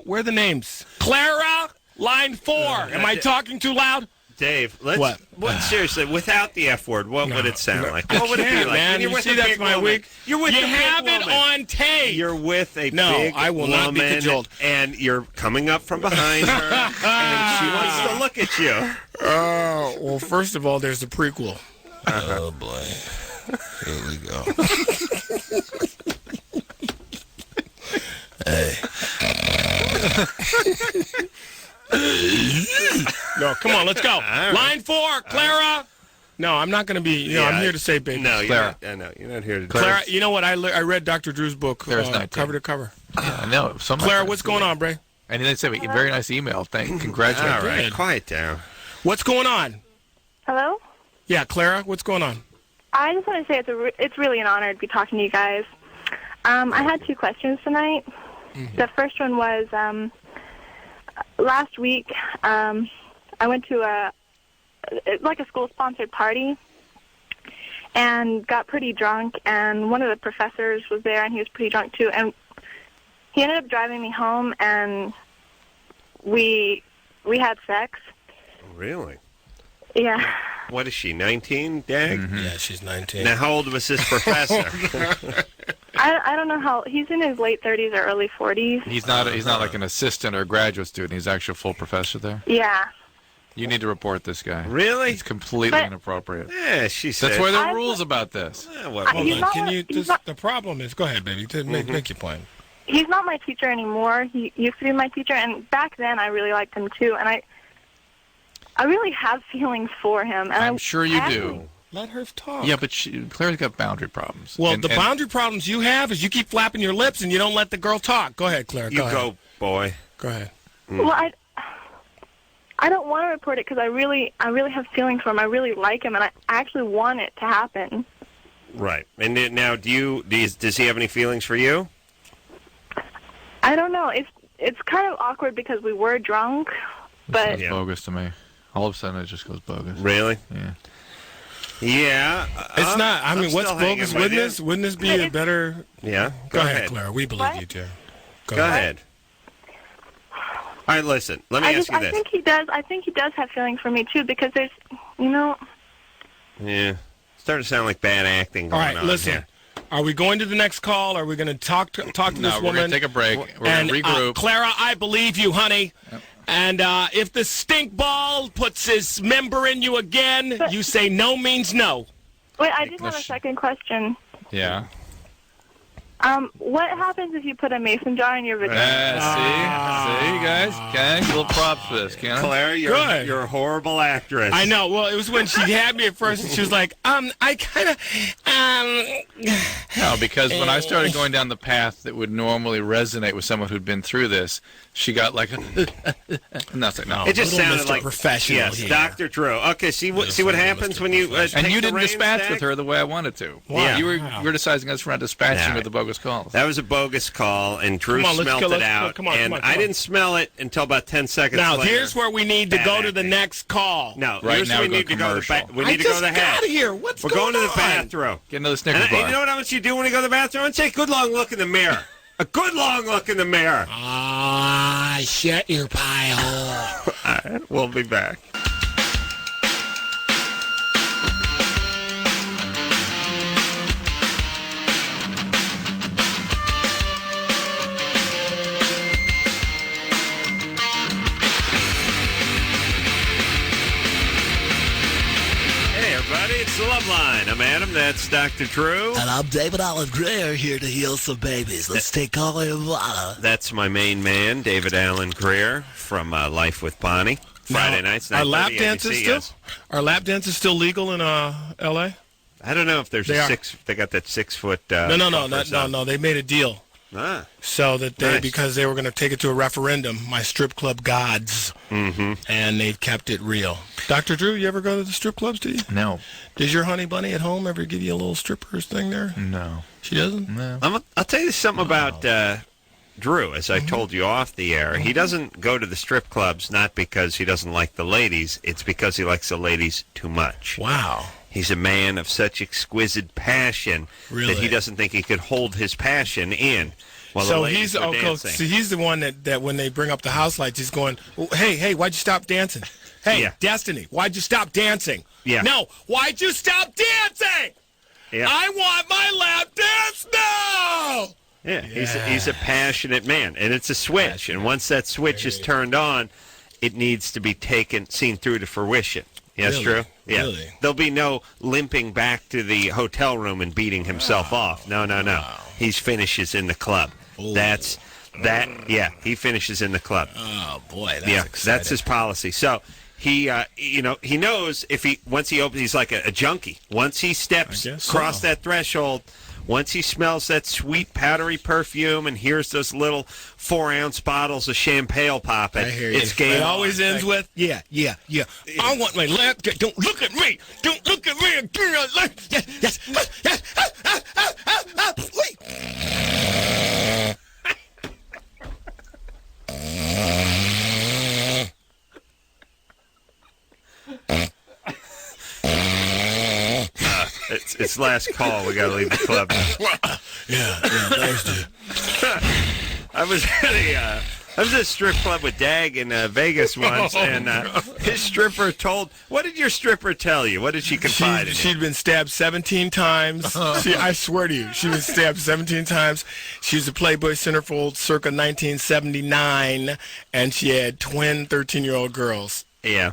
where are the names? Clara, line 4. Am I talking too loud? Dave, let's. What? Seriously, without the F word, what would it sound like? What would it be like? Man, When you're you with see, a that's big my woman. week. You're with You a big have it woman. on tape. You're with a No, big I will not be woman, cajoled. and you're coming up from behind her, and she wants to look at you. Oh, well, first of all, there's the prequel. Oh, boy. Here we go. Hey. No, come on, let's go. Line 4, Clara. No, I'm not going to be. I'm here to say baby. No, Clara. I know you're not here to. Clara, you know what? I read Dr. Drew's book, Clara's 19. cover to cover. Yeah, I know. Clara, what's going on, Bray? And they said, very nice email. Congratulations. All right, quiet down. What's going on? Hello? Yeah, Clara, what's going on? I just want to say it's really an honor to be talking to you guys. I had 2 questions tonight. Mm-hmm. The first one was last week I went to a school-sponsored party and got pretty drunk, and one of the professors was there, and he was pretty drunk too, and he ended up driving me home, and we had sex. Really? Yeah. What is she, 19, Dag? Mm-hmm. Yeah, she's 19. Now, how old was this professor? I don't know how. He's in his late 30s or early 40s. He's not like an assistant or a graduate student. He's actually a full professor there. Yeah. You need to report this guy. Really? It's completely inappropriate. Yeah, she said. That's why there are rules about this. Well, Hold on. Can you? The problem is. Go ahead, baby. Make your point. He's not my teacher anymore. He used to be my teacher, and back then I really liked him too. And I really have feelings for him. And I'm sure you do. Let her talk. Yeah, but Claire's got boundary problems. Well, the boundary problems you have is you keep flapping your lips and you don't let the girl talk. Go ahead, Claire. Go, boy. Go ahead. Well, I don't want to report it because I really have feelings for him. I really like him, and I actually want it to happen. Right. And now, does he have any feelings for you? I don't know. It's kind of awkward because we were drunk, but It's bogus to me. All of a sudden, it just goes bogus. Really? Yeah. Yeah. It's not. I mean, what's still hanging bogus? with Wouldn't this be a better? Yeah. Go ahead, Clara. We believe you, too. Go ahead. All right, listen. Let me ask you this. I think he does. I think he does have feelings for me too, because there's, Yeah. Starting to sound like bad acting going All right, on listen. here. Are we going to the next call? Are we going to talk to this woman? No, we're going to take a break. We're going to regroup. Clara, I believe you, honey. Yep. And if the stink ball puts his member in you again, you say no means no. Wait, I just have a second question. Yeah. What happens if you put a mason jar in your vagina? See, guys? Okay, a little props for this, Ken. Claire, you're a horrible actress. I know. Well, it was when she had me at first, and she was like, I kind of, No, because when I started going down the path that would normally resonate with someone who'd been through this, she got like nothing. No, it just sounded like professional. Yes, here. Dr. Drew. Okay, see what happens when you and you didn't dispatch with her the way I wanted to. Wow. Yeah, you were criticizing us for not dispatching with the bogus calls. That was a bogus call, and Drew smelled it out. Come on, I didn't smell it until about 10 seconds now, later. here's where we need to go to the next call. No, right here's now where we need to go to the back. We need to go to the head. Out of here. We're going to the bathroom. Get another Snickers bar. And you know what I want you to do when you go to the bathroom? Take a good long look in the mirror. A good long look in the mirror. Shut your pie hole. All right, we'll be back. It's the Loveline. I'm Adam. That's Dr. Drew. And I'm David Alan Grier, here to heal some babies. Let's take Carolla and Ivana. That's my main man, David Alan Grier from Life with Bonnie. Friday nights. Are lap dances still legal in L.A.? I don't know if there's They got that 6 foot. No. They made a deal. So that because they were going to take it to a referendum, my strip club gods, and they've kept it real. Dr. Drew, you ever go to the strip clubs, do you? No. Does your honey bunny at home ever give you a little strippers thing there? No. She doesn't? No. I'll tell you something about Drew, as I told you off the air. He doesn't go to the strip clubs not because he doesn't like the ladies. It's because he likes the ladies too much. Wow. He's a man of such exquisite passion that he doesn't think he could hold his passion in. So he's the one that when they bring up the house lights, he's going, hey, why'd you stop dancing? Hey, Destiny, why'd you stop dancing? Yeah. No, why'd you stop dancing? Yeah. I want my lap dance now! Yeah, he's a passionate man, and it's a switch. And once that switch is turned on, it needs to be seen through to fruition. Yes, really? Drew? Yeah. Really? There'll be no limping back to the hotel room and beating himself off. No. Wow. He finishes in the club. Ooh. He finishes in the club. Oh, boy, that's exciting. That's his policy. So he knows once he opens, he's like a junkie. Once he steps across that threshold, once he smells that sweet powdery perfume and hears those little 4-ounce bottles of champagne popping, it's game. It always ends with, yeah. I want my lap. Don't look at me. Don't look at me. Yes. Wait. It's last call. We got to leave the club. Yeah, thanks, dude. I was at a strip club with Dag in Vegas once, and his stripper what did your stripper tell you? What did she confide in you? She'd been stabbed 17 times. I swear to you, she'd been stabbed 17 times. She was a Playboy centerfold circa 1979, and she had twin 13-year-old girls. Yeah.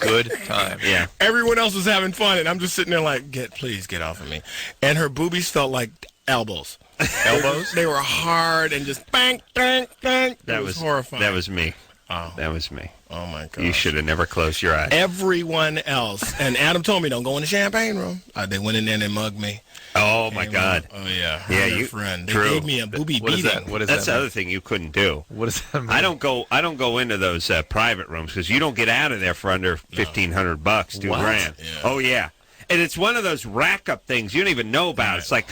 Good time. Yeah. Everyone else was having fun, and I'm just sitting there like, please get off of me. And her boobies felt like elbows. Elbows? They were hard and just bang, bang, bang. That was horrifying. That was me. Oh. That was me. Oh, my God. You should have never closed your eyes. Everyone else. And Adam told me, don't go in the champagne room. They went in there and they mugged me. Oh, my God. Oh, yeah. Yeah, you friend. They True. gave me a booby beating. That's the other thing you couldn't do. What does that mean? I don't go into those private rooms because you don't get out of there for under $1,500, $2,000. Yeah. Oh, yeah. And it's one of those rack-up things you don't even know about. Right. It's like,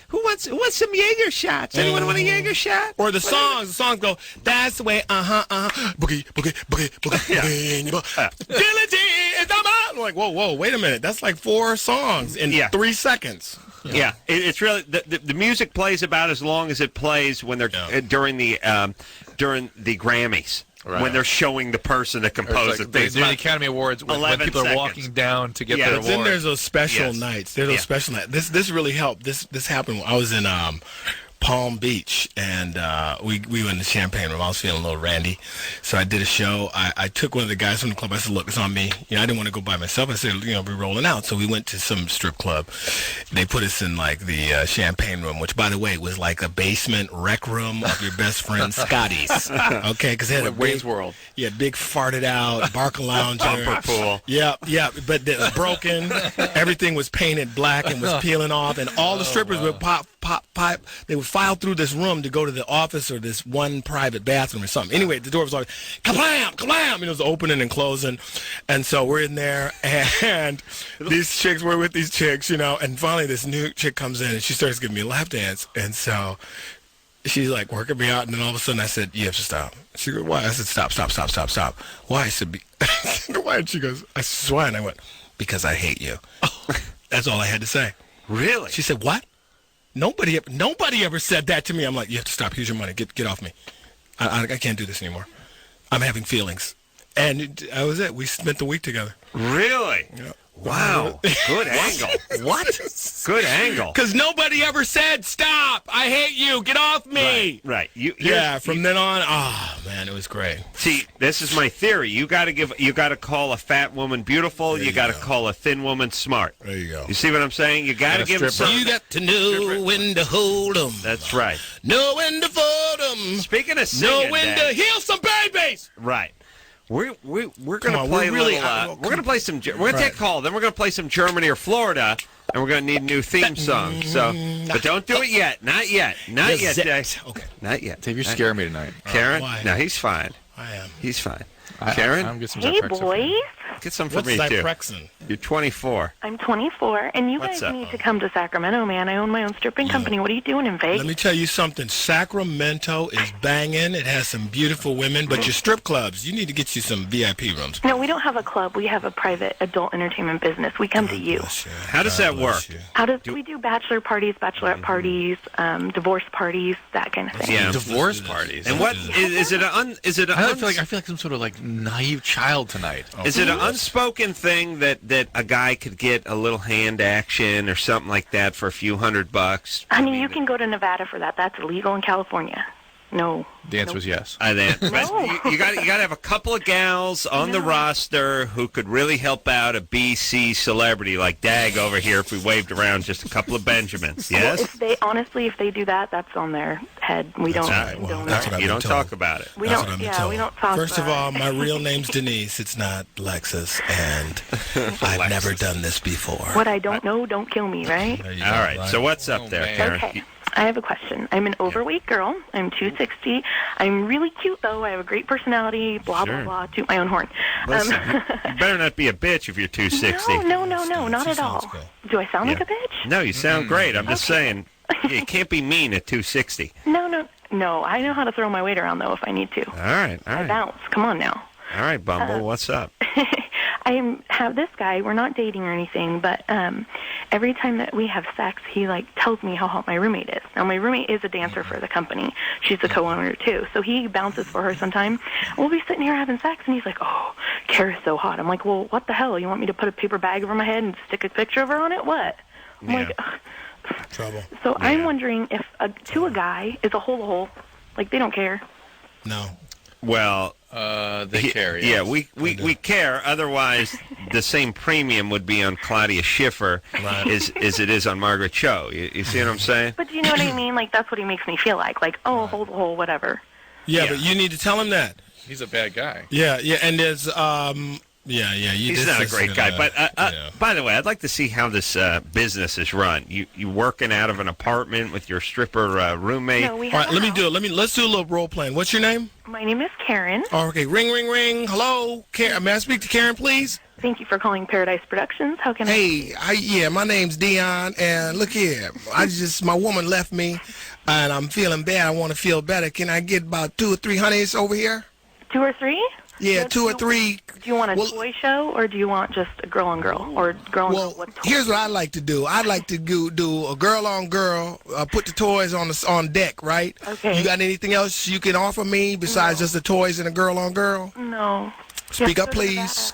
who wants some Jaeger shots? Anyone want a Jaeger shot? Or the songs go, that's the way, boogie, boogie, boogie, boogie, boogie. Diligent is the I'm like, whoa, wait a minute. That's like 4 songs in 3 seconds. Yeah, it's really the music plays about as long as it plays when they're during the Grammys. Right. When they're showing the person that composed it. During the Academy Awards, when people are walking down to get their award. Then there's those special nights. There's those special nights. This really helped. This happened when I was in Palm Beach, and we were in the champagne room. I was feeling a little randy, so I did a show. I took one of the guys from the club. I said, "Look, it's on me." I didn't want to go by myself. I said, "We're rolling out." So we went to some strip club. They put us in like the champagne room, which, by the way, was like a basement rec room of your best friend Scotty's. Okay, because they had a Wayne's World. Yeah, big farted out Barca lounger, bumper pool. Yeah, but it was broken. Everything was painted black and was peeling off, and all the strippers would pop. They would file through this room to go to the office or this one private bathroom or something. Anyway, the door was always kablam, it was opening and closing, and so we're in there, and these chicks were with these chicks, and finally this new chick comes in and she starts giving me a lap dance, and so she's like working me out, and then all of a sudden I said, "You have to stop." She goes, "Why?" I said, "Stop. Why?" I said, "Why?" And she goes, "I said, why?" And I went, "Because I hate you." That's all I had to say. Really? She said, "What?" Nobody ever said that to me. I'm like, "You have to stop. Here's your money. Get off me. I can't do this anymore. I'm having feelings." And that was it. We spent the week together. Really? Yeah. Wow. Good angle. What? Good angle. Because nobody ever said, "Stop. I hate you. Get off me." Right. From then on, man, it was great. See, this is my theory. You got to call a fat woman beautiful. You got to call a thin woman smart. There you go. You see what I'm saying? You got to give them something. You got to know when to hold them. That's right. Know when to fold them. Speaking of singing, know when to heal some babies. Right. We're going to play we're going to play some. We're going to take a call. Then we're going to play some Germany or Florida, and we're going to need a new theme song. So, but don't do it yet. Not yet. Not yet, Jay. Okay. Not yet. Dave, you're scaring me tonight. Karen? Why? No, he's fine. I am. He's fine. Karen? I'm get some Hey, Zyprexa. boys. Get some for What's me, too. Zyprexa? You're 24. I'm 24, and you What's guys up? need to come to Sacramento, man. I own my own stripping company. What are you doing in Vegas? Let me tell you something. Sacramento is banging. It has some beautiful women, but your strip clubs, you need to get you some VIP rooms. No, we don't have a club. We have a private adult entertainment business. We come to you. How does that work? We do bachelor parties, bachelorette parties, divorce parties, that kind of thing. Yeah. Divorce parties. And what is it? I feel like some sort of like naive child tonight. Is it an unspoken thing that a guy could get a little hand action or something like that for a few $100? I mean, you can go to Nevada for that. That's illegal in California. No. The answer was yes. But you got to have a couple of gals on the roster who could really help out a BC celebrity like Dag over here if we waved around just a couple of Benjamins. Yes. Well, if they do that, that's on their head. We don't. You don't talk about it. We don't. Yeah, we don't talk. First of all, my real name's Denise. It's not Lexus, and I've never done this before. What I don't know, don't kill me, right? All right. So what's up there, Karen? Okay. I have a question. I'm an overweight girl. I'm 260. I'm really cute, though. I have a great personality, blah, blah, blah, toot my own horn. Listen, you better not be a bitch if you're 260. No, not at all. Do I sound like a bitch? No, you sound great. I'm just saying, you can't be mean at 260. No. I know how to throw my weight around, though, if I need to. All right. I bounce. Come on now. All right, Bumble, what's up? I have this guy. We're not dating or anything, but every time that we have sex, he tells me how hot my roommate is. Now, my roommate is a dancer for the company. She's the co-owner too, so he bounces for her sometime. We'll be sitting here having sex, and he's like, "Oh, Kara's so hot." I'm like, "Well, what the hell? You want me to put a paper bag over my head and stick a picture of her on it? What?" I'm like, ugh. Trouble. So I'm wondering if to a guy is a hole, like they don't care. No. Well, they care. Yeah, we care. Otherwise, the same premium would be on Claudia Schiffer as it is on Margaret Cho. You see what I'm saying? But do you know what I mean? Like, that's what he makes me feel like. Like, oh, hold the hole, whatever. Yeah, but you need to tell him that. He's a bad guy. Yeah, and there's He's not a great guy. But by the way, I'd like to see how this business is run. You working out of an apartment with your stripper roommate? No, we All have right, let me do it. Let's do a little role playing. What's your name? My name is Karen. Oh, okay. Ring, ring, ring. Hello, Karen. May I speak to Karen, please? Thank you for calling Paradise Productions. How can I? My name's Dion, and look here. My woman left me, and I'm feeling bad. I want to feel better. Can I get about 2 or 3 honeys over here? 2 or 3? Yeah, 2 or 3. Do you want a toy show, or do you want just a girl on girl, or girl on girl with toys? Here's what I like to do. I'd like to do a girl on girl. Put the toys on deck, right? Okay. You got anything else you can offer me besides just the toys and a girl on girl? No. Speak up, please.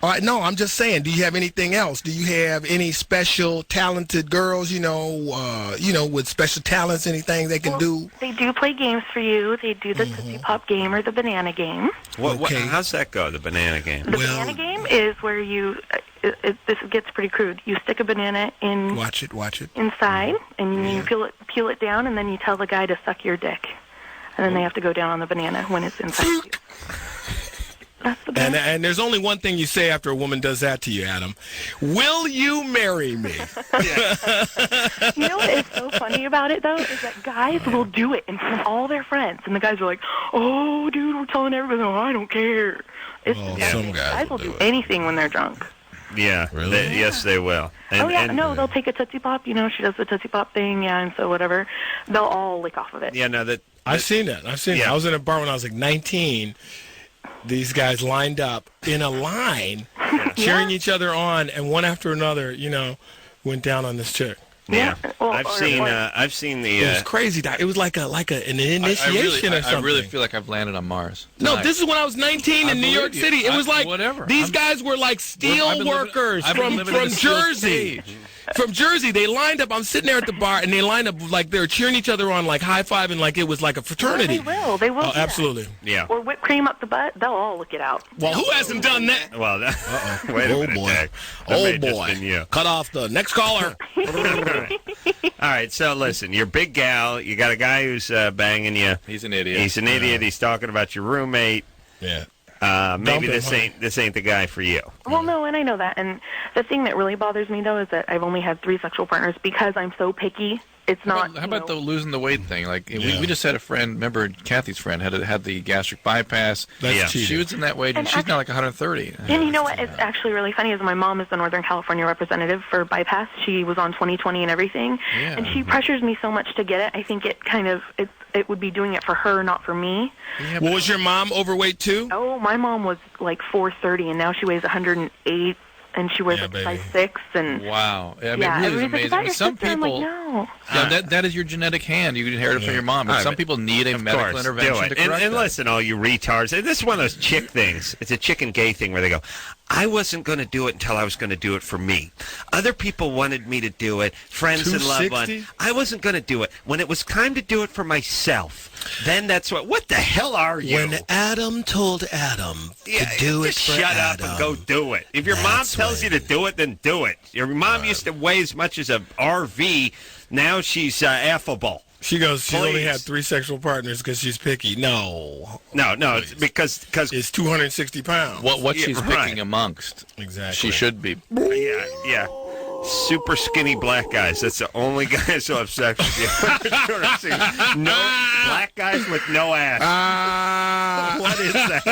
All right, no, I'm just saying. Do you have anything else? Do you have any special talented girls? With special talents, anything they can do? They do play games for you. They do the Tootsie Pop game or the banana game. How's that go? The banana game. The banana game is where you. This gets pretty crude. You stick a banana in. Watch it. Inside, and then you peel it down, and then you tell the guy to suck your dick, and then they have to go down on the banana when it's inside you. And there's only one thing you say after a woman does that to you, Adam. Will you marry me? You know what is so funny about it, though, is that guys will do it in front of all their friends. And the guys are like, oh, dude, we're telling everybody, oh, I don't care. Some guys will do anything when they're drunk. Yeah. Really? Yes, they will. They'll take a Tootsie Pop. She does the Tootsie Pop thing, and so whatever. They'll all lick off of it. Yeah, no, I've seen that. I was in a bar when I was like 19. These guys lined up in a line, cheering each other on, and one after another, went down on this chick. Yeah, I've seen the. It was crazy. It was like an initiation or something. I really feel like I've landed on Mars. No, this is when I was 19 in New York City. It was like whatever. These guys were like steel workers from Jersey. From Jersey, they lined up. I'm sitting there at the bar, and they lined up like they were cheering each other on, like high-fiving, like it was like a fraternity. Well, they will. Oh, absolutely. Yeah. Or whipped cream up the butt. They'll all lick it out. Well, who hasn't done that? Well, wait a minute, boy. Jack. Oh, boy. Cut off the next caller. All right, so listen, you're a big gal. You got a guy who's banging you. He's an idiot. He's an idiot. He's talking about your roommate. Yeah. Maybe this ain't the guy for you. Well, no, and I know that. And the thing that really bothers me, though, is that I've only had 3 sexual partners because I'm so picky. It's not. How about the losing the weight thing? Like we just had a friend. Remember, Kathy's friend had the gastric bypass. That's She was in that weight, and she's now like 130. And you know what? It's actually really funny. Is my mom is the Northern California representative for bypass. She was on 20/20 and everything, and she pressures me so much to get it. I think it would be doing it for her, not for me. Yeah, was your mom overweight too? Oh, my mom was like 430, and now she weighs 108. And she wears like size 6, and wow, it really is amazing. I mean, some people, no. that is your genetic hand. You inherit it from your mom. But some people need a medical intervention to correct and listen, all you retards. This is one of those chick things. It's a chick and gay thing where they go, I wasn't going to do it until I was going to do it for me. Other people wanted me to do it, friends and loved ones. I wasn't going to do it. When it was time to do it for myself, then that's what the hell are you? When Adam told Adam to do it for shut Adam, up and go do it. If your mom tells you to do it, then do it. Your mom used to weigh as much as a RV. Now she's affable. She goes, she only had 3 sexual partners because she's picky. No, it's because it's 260 pounds. What she's picking amongst. Exactly. She should be. Yeah. Super skinny black guys. That's the only guys who have sex with you. No black guys with no ass. What is that?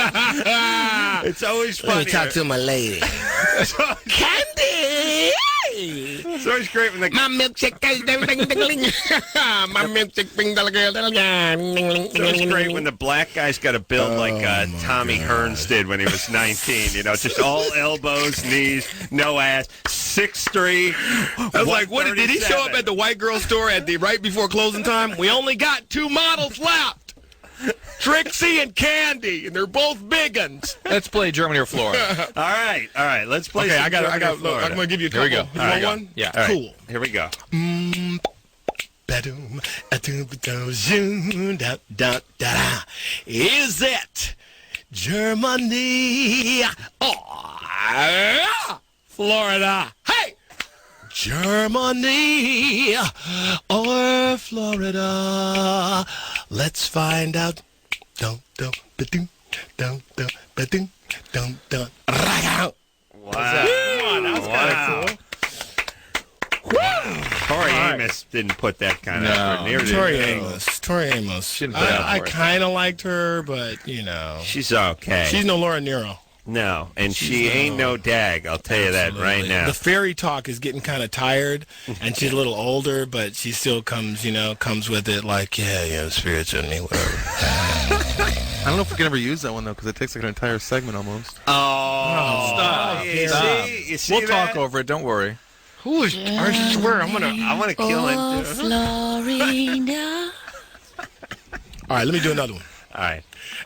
It's always funny. Let me talk to my lady. Candy! It's always great when my milkshake goes my milkshake brings the girl. It's always great when the black guy's got a build like Tommy Hearns did when he was 19. Just all elbows, knees, no ass, 6'3". I was like, what did he show up at the white girl store right before closing time? We only got 2 models left. Trixie and Candy, and they're both big uns. Let's play Germany or Florida. All right. Let's play. Okay, I got. Look, I'm gonna give you a couple. Here we go. You want one? Yeah. All right. Cool. Here we go. Is it Germany or Florida? Hey! Germany or Florida? Let's find out. Wow. That was kind of cool. Tori Amos didn't put that kind of effort near Tori Amos. I kind of liked her, but, she's okay. She's no Laura Nyro. No, and she ain't no dag, I'll tell you that right now. The fairy talk is getting kind of tired, and she's a little older, but she still comes with it like, yeah, the spirits in me, whatever. don't know if we can ever use that one, though, because it takes like an entire segment almost. Stop. You see We'll that? talk over it. Don't worry. Who is? I swear, I want to kill him. Florida. All right, let me do another one. All right.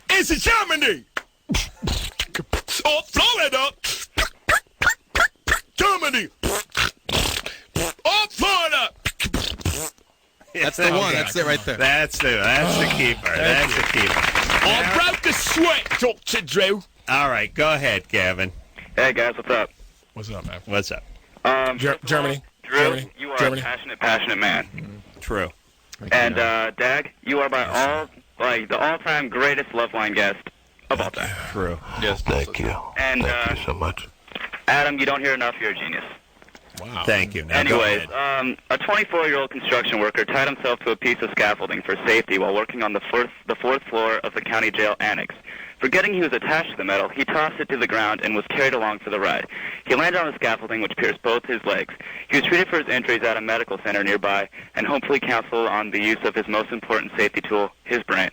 It's Germany. Oh, Florida. Germany. Oh, Florida. That's the one. That's it right there. That's the keeper. That's the keeper. I broke a sweat, Dr. Drew. All right, go ahead, Gavin. Hey, guys, what's up? What's up, man? What's up? Germany. Drew, Germany. you are Germany. a passionate man. True. And, Dag, you are the all-time greatest Loveline guest of all time. True. Yes, Thank you. And, Thank you so much. Adam, you don't hear enough. You're a genius. Wow. Thank you. Now Anyways, go ahead. a 24-year-old construction worker tied himself to a piece of scaffolding for safety while working on the fourth floor of the county jail annex. Forgetting he was attached to the metal, he tossed it to the ground and was carried along for the ride. He landed on the scaffolding, which pierced both his legs. He was treated for his injuries at a medical center nearby and hopefully counseled on the use of his most important safety tool, his brain.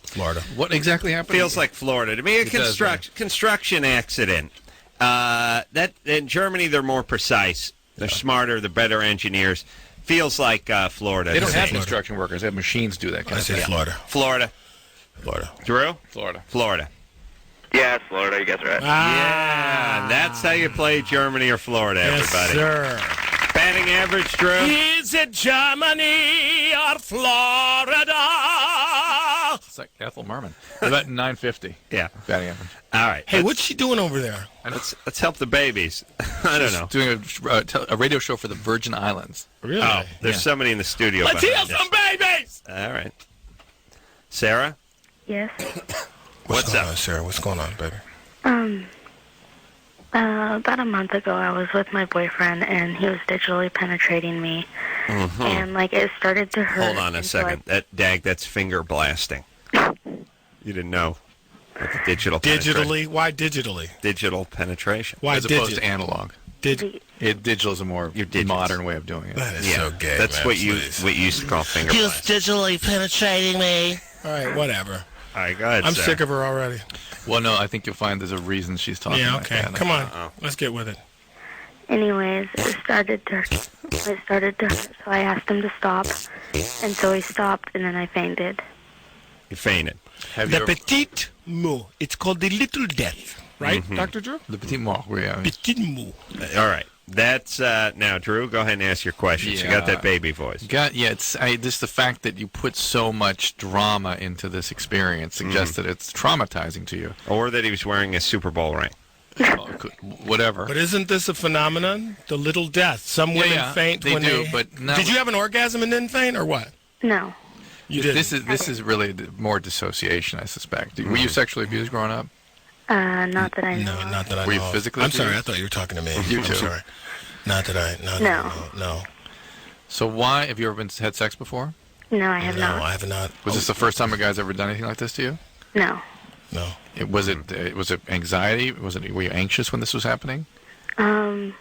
Florida. What exactly happened? Feels like Florida to me. A construction accident. That in Germany they're more precise. They're smarter. They're better engineers. Feels like Florida. They don't have construction workers. They have machines do that kind of I say thing. Florida. Florida. Drew? Florida. Florida. Yeah, it's Florida. You guys are right. Yeah, that's how you play Germany or Florida, everybody. Yes, sir. Batting average, Drew? Is it Germany or Florida? It's like Ethel Merman. About 950. Yeah. Batting average. All right. Hey, what's she doing over there? Let's help the babies. I don't know. Doing a radio show for the Virgin Islands. Really? Oh, there's somebody in the studio. Let's hear behind us. some babies. All right. Sarah? Yes. What's up? Sarah? What's going on, baby? About a month ago, I was with my boyfriend, and he was digitally penetrating me, and it started to hurt. Hold on a second. That's finger blasting. You didn't know. Like a digital Digitally? Why digitally? Digital penetration. Why As opposed to analog. Digital is a more modern way of doing it. That is so gay. That's man, what you used to call finger He was blasting. digitally penetrating me. All right, whatever. All right, go ahead, I'm Sarah. sick of her already. Well, no, I think you'll find there's a reason she's talking Yeah, like okay. that. Come on. Let's get with it. Anyways, it started to hurt, so I asked him to stop, and so he stopped, and then I fainted. You fainted. The petite mot. It's called the little death, right, Dr. Drew? The petit mort, yeah. Petite mot. All right. That's now, Drew. Go ahead and ask your questions. You got that baby voice. It's just the fact that you put so much drama into this experience suggests that it's traumatizing to you. Or that he was wearing a Super Bowl ring. Whatever. But isn't this a phenomenon? The little death. Some women faint when they... But not Did you have an orgasm and then faint, or what? No. You didn't. This is really more dissociation, I suspect. Were you sexually abused growing up? Not that I know. No, not that I know. Were you of. physically I'm sorry, abused? I thought you were talking to me. You I'm too. sorry. Not that I... No. So why, have you ever had sex before? No, I have not. No, I have not. Was this the first time a guy's ever done anything like this to you? No. No. Was it anxiety? Were you anxious when this was happening? I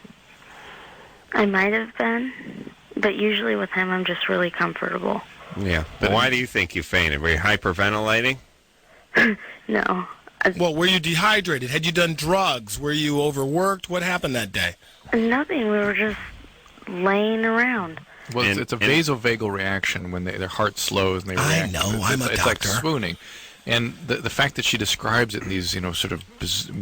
might have been, but usually with him, I'm just really comfortable. Yeah. But why do you think you fainted? Were you hyperventilating? No. Well, were you dehydrated? Had you done drugs? Were you overworked? What happened that day? Nothing. We were just laying around. Well, it's a vasovagal reaction when their heart slows and they I react. know, I'm a It's like doctor. swooning. And the fact that she describes it in these, sort of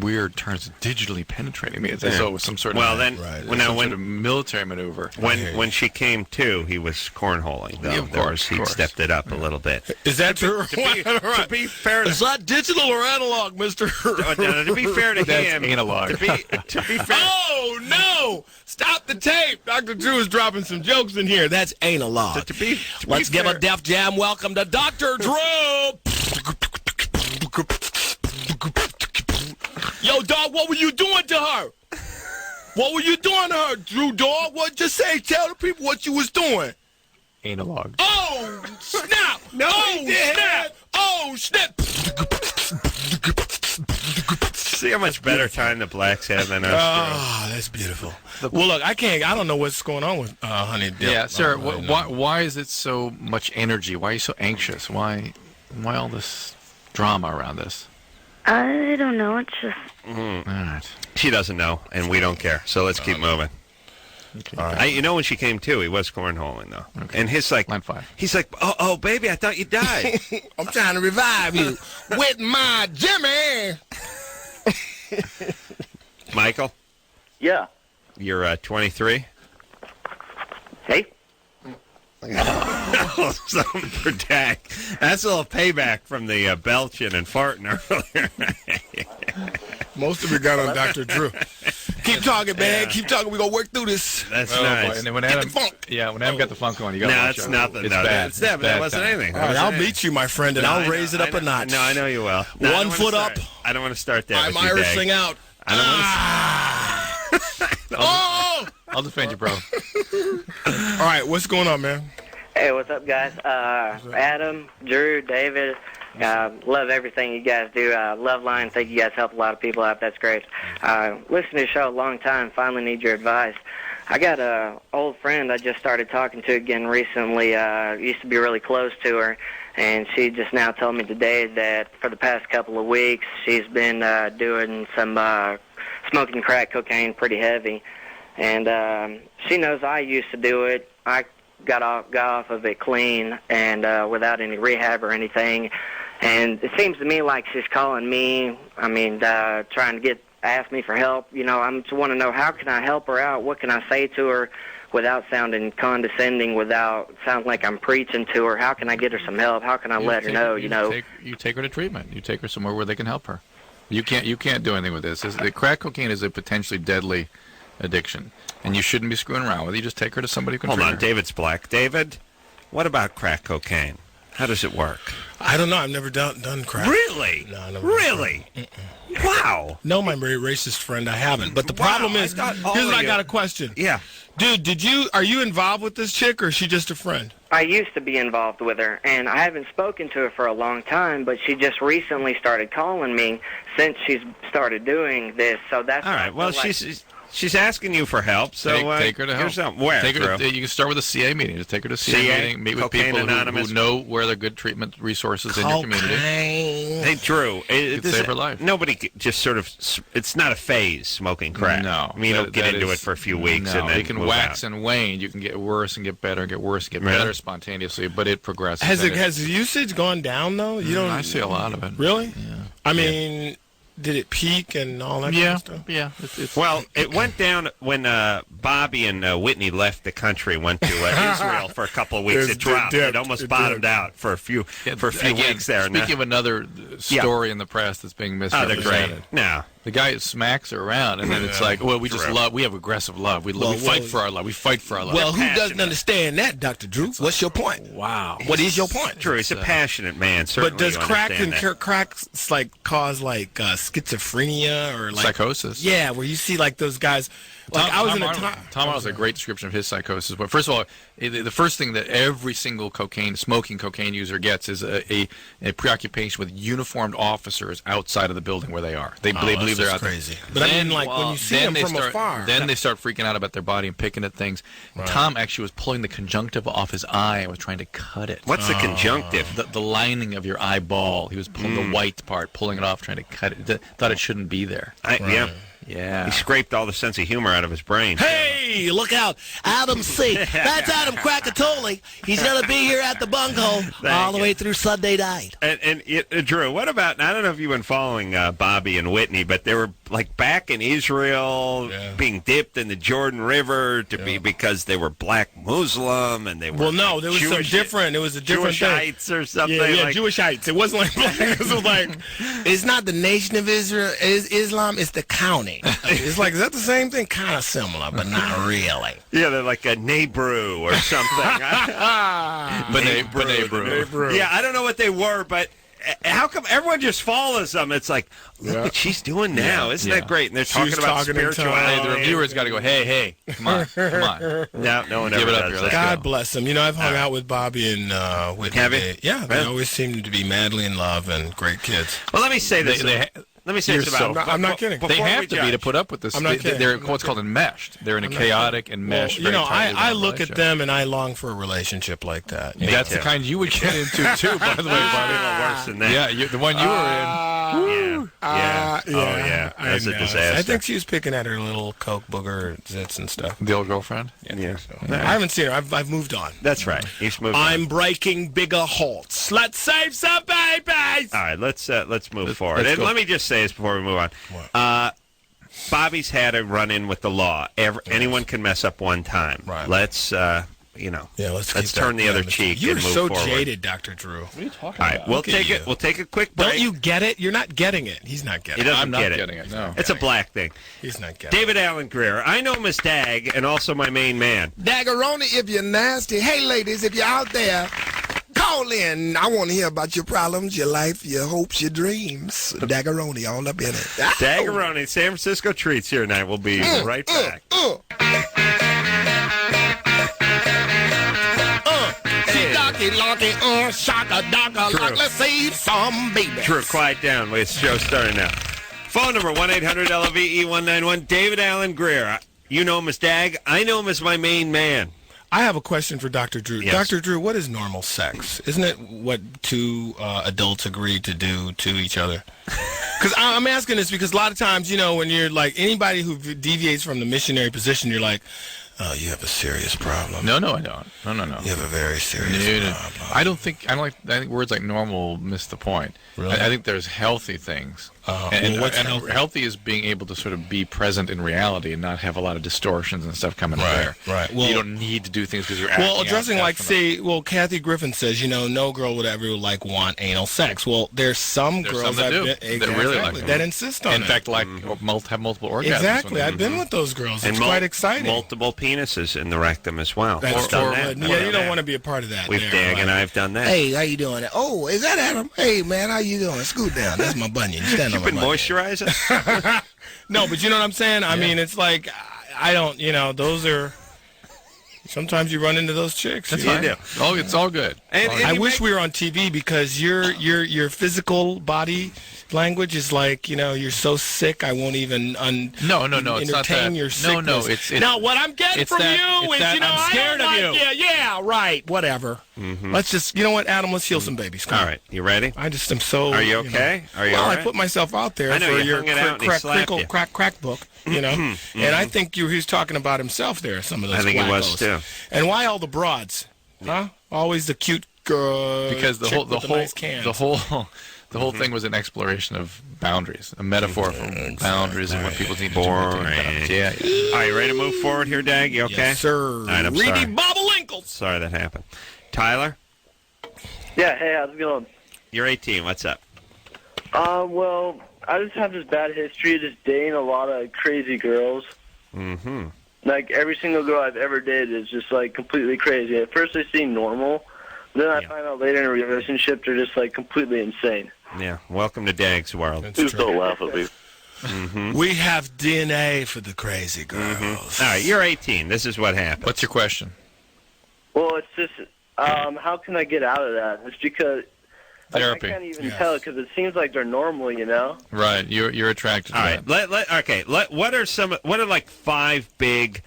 weird terms, digitally penetrating me, it's as though it was some sort of sort of military maneuver. When she came to, he was cornholing. Though. Yeah, of course. He stepped it up a little bit. Is that true? To be fair to Is that digital or analog, mister? to be fair to That's him, analog. To be fair. Oh, no! Stop the tape! Dr. Drew is dropping some jokes in here. That's analog. Let's give a Def Jam welcome to Dr. Drew! Yo, dog, what were you doing to her? What were you doing to her, Drew, dog? What? Just say, tell the people what you was doing. Analog. Oh, snap! No, oh, snap! Oh, snap! See how much better time the blacks have than us. Oh, that's beautiful. Well, look, I don't know what's going on with Honey Dip. Yeah, Sarah, why is it so much energy? Why are you so anxious? Why all this drama around this? I don't know. It's just. All right. She doesn't know, and we don't care. So let's keep moving. Okay. You know, when she came to, he was cornholing though, and he's like, Line 5. he's like, oh, baby, I thought you died. I'm trying to revive you with my Jimmy. Michael, Yeah. you're 23. Hey. Something for Dak. That's a little payback from the belching and farting earlier. Most of it got on Dr. Drew. Keep talking, man. Keep talking. We're going to work through this. That's Oh, nice. boy. And then when Get Adam, the funk. when Adam got the funk on, you got No, to watch it's out. nothing. It's no, bad. It's that, that wasn't anything. All right, I'll meet you, my friend, and I'll raise it up a notch. No, I know you will. No, One foot up. I don't want to start there. I'm with you, Irishing Dag. out. I'll defend you, bro. All right, what's going on, man? Hey, what's up, guys? Adam, Drew, David, love everything you guys do. Loveline, think you guys help a lot of people out. That's great. Listened to the show a long time. Finally need your advice. I got a old friend I just started talking to again recently. Used to be really close to her, and she just now told me today that for the past couple of weeks she's been doing some smoking crack cocaine pretty heavy. And she knows I used to do it. I got off of it clean and without any rehab or anything. And it seems to me like she's calling me, trying to ask me for help. You know, I just want to know, how can I help her out? What can I say to her without sounding condescending, without sounding like I'm preaching to her? How can I get her some help? How can I let her know, you know? You take her to treatment. You take her somewhere where they can help her. You can't do anything with this. The crack cocaine is a potentially deadly addiction, and you shouldn't be screwing around with it. You just take her to somebody who can Hold treat on, her. David's black. David, what about crack cocaine? How does it work? I don't know. I've never done crack. Really? No, I never. Really? Wow. No, my very racist friend, I haven't. But the problem is, here's what I got a question. Yeah. Dude, are you involved with this chick, or is she just a friend? I used to be involved with her, and I haven't spoken to her for a long time, but she just recently started calling me since she's started doing this. So that's all right. Well, she's asking you for help, so take her to help. here's something. Where? Take her Drew? you can start with a CA meeting. Just take her to a CA meeting, meet with Cocaine people Anonymous. who know where there are good treatment resources in your community. Hey, Drew, Could save her life. Nobody just sort of. It's not a phase smoking crack. No, I mean, you don't get into it for a few weeks No, and then it can move wax out. and wane. You can get worse and get better, get worse and get better spontaneously, but it progresses. Has the usage gone down though? You don't. I see a lot of it. Really? Yeah. I mean, did it peak and all that kind of stuff? Yeah. Well, it went down when Bobby and Whitney left the country, went to Israel for a couple of weeks. It dropped. It almost bottomed out for a few weeks there. Speaking of another story in the press that's being misrepresented. Oh, they're great. No. The guy smacks her around, and then it's like, well, we just love. We have aggressive love. We fight for our love. We fight for our love. Well, who doesn't understand that, Dr. Drew? What's your point? Wow. What is your point? Drew, he's a passionate man. Certainly, But does you crack understand that. cause like schizophrenia or like psychosis? Yeah, where you see like those guys. Like Tom Arnold's a great description of his psychosis. But first of all, the first thing that every single smoking cocaine user gets is a preoccupation with uniformed officers outside of the building where they are. They believe they're out crazy. there. But I mean, like when you see them from afar, then they start freaking out about their body and picking at things. Right. Tom actually was pulling the conjunctiva off his eye and was trying to cut it. What's the conjunctive? The lining of your eyeball. He was pulling the white part, pulling it off, trying to cut it. Thought it shouldn't be there. Yeah. He scraped all the sense of humor out of his brain. Hey, look out. Adam C. That's Adam Krakatoli. He's going to be here at the bunghole all the way through Sunday night. And Drew, what about, and I don't know if you've been following Bobby and Whitney, but they were like back in Israel being dipped in the Jordan River because they were black Muslim and they were well, no, there was Jewish, some different. It was a different Jewishites or something. Yeah, like, Jewishites. It wasn't like black. It was like it's not the nation of Israel. Islam. It's the county. It's like, is that the same thing? Kind of similar, but not really. Yeah, they're like a Nabru or something. Nabru. Yeah, I don't know what they were, but how come everyone just follows them? It's like, look what she's doing now. Isn't that great? And they're talking about spirituality. The reviewer's got to go, hey, come on. No one ever does that. God bless them. You know, I've hung out with Bobby and Whitney. Have you? Yeah, they always seem to be madly in love and great kids. Well, let me say this. let me say something about. I'm not kidding. They have to be to put up with this. I'm not kidding. They're what's called enmeshed. They're in a chaotic, enmeshed. Well, I look at them and I long for a relationship like that. That's the kind you would get into too. By the way, Bobby. Worse than that. Yeah, the one you were in. That's a disaster. I think she was picking at her little coke booger zits and stuff. The old girlfriend. Yeah. I haven't seen her. I've moved on. That's right. He's moved on. I'm breaking bigger halts. Let's save some babies. All right, let's move forward. And let me just say this before we move on. Bobby's had a run-in with the law. Anyone can mess up one time. Right. Let's let's turn the other cheek. You're and move so forward. jaded, Dr. Drew. What are you talking about? All right, we'll take a quick break. Don't you get it? You're not getting it. He's not getting it. He doesn't I'm not get it. getting it. No, it's a black thing. He's not getting David Alan Grier. I know Miss Dag, and also my main man. Daggeroni, if you're nasty. Hey, ladies, if you're out there, call in. I want to hear about your problems, your life, your hopes, your dreams. Daggeroni, all up in it. Daggeroni, San Francisco Treats here tonight. We'll be right back. Let's save some babies. Drew, quiet down. Wait, the show's starting now. Phone number 1-800-LOVE-191. David Alan Grier. You know Miss Dag. I know him as my main man. I have a question for Dr. Drew. Yes. Dr. Drew, what is normal sex? Isn't it what two adults agree to do to each other? Because I'm asking this because a lot of times, when you're like anybody who deviates from the missionary position, you're like, oh, you have a serious problem. No, I don't. No. You have a very serious problem. I think words like normal miss the point. Really? I think there's healthy things. And healthy is being able to sort of be present in reality and not have a lot of distortions and stuff coming there. Right. Well, you don't need to do things because you're well, addressing Kathy Griffin says, no girl would ever want anal sex. Well, there's some girls that do. That insist on it. In fact, have multiple orgasms. Exactly. I've been with those girls. It's quite exciting. Multiple penises in the rectum as well. That's true. You don't want to be a part of that. Dag and I have done that. Hey, how you doing? Oh, is that Adam? Hey, man, how you doing? Scoot down. That's my bunion. Stand on my bunion. Moisturizer? No, but you know what I'm saying? I mean, it's like, I don't, those are... Sometimes you run into those chicks. That's fine. It's all good. And I wish we were on TV because your physical body language is like, you're so sick I won't even it's not that. Your sickness. No, it's now what I'm getting from you is, I'm scared of you. Yeah, right, whatever. Mm-hmm. Let's just, you know what, Adam, let's heal some babies. Come all on. right, you ready? I just am so... Are you okay? Are you all right? I put myself out there I know, for you your hung it out and he slapped you. crack book, And I think he was talking about himself there, some of those I think wackos. he was, too. And why all the broads? Huh? Always the cute girl. Because the whole thing was an exploration of boundaries, a metaphor for boundaries and what people need to do. Yeah. All right, you ready to move forward here, Dag? You okay? Yes, sir. All right, I'm Reedy sorry. Bobblewinkles. Sorry that happened. Tyler? Yeah, hey, how's it going? You're 18. What's up? Well, I just have this bad history of just dating a lot of crazy girls. Mm-hmm. Like, every single girl I've ever dated is just, like, completely crazy. At first they seem normal, then I find out later in a relationship they're just, like, completely insane. Yeah, welcome to Dag's world. Please don't laugh at me. Mm-hmm. We have DNA for the crazy girls. Mm-hmm. All right, you're 18. This is what happened. What's your question? Well, it's just, how can I get out of that? It's because therapy. I can't even tell because it seems like they're normal, Right, you're attracted to that. What are like 5 big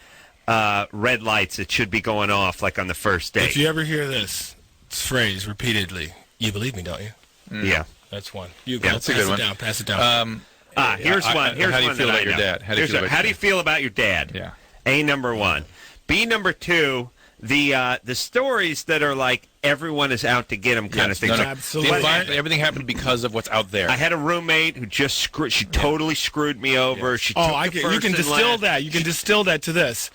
red lights that should be going off like on the first date? If you ever hear this phrase repeatedly, you believe me, don't you? Yeah. That's one. You go. That's a good one. Pass it down. Here's one. Here's how do you one feel that about I your know. dad? How do you feel about your dad? Yeah. A, number 1. B, number 2, the stories that are like everyone is out to get him kind of thing. Absolutely. Everything happened because of what's out there. I had a roommate who just totally scred me over. Yeah. She you can distill that. You can distill that to this.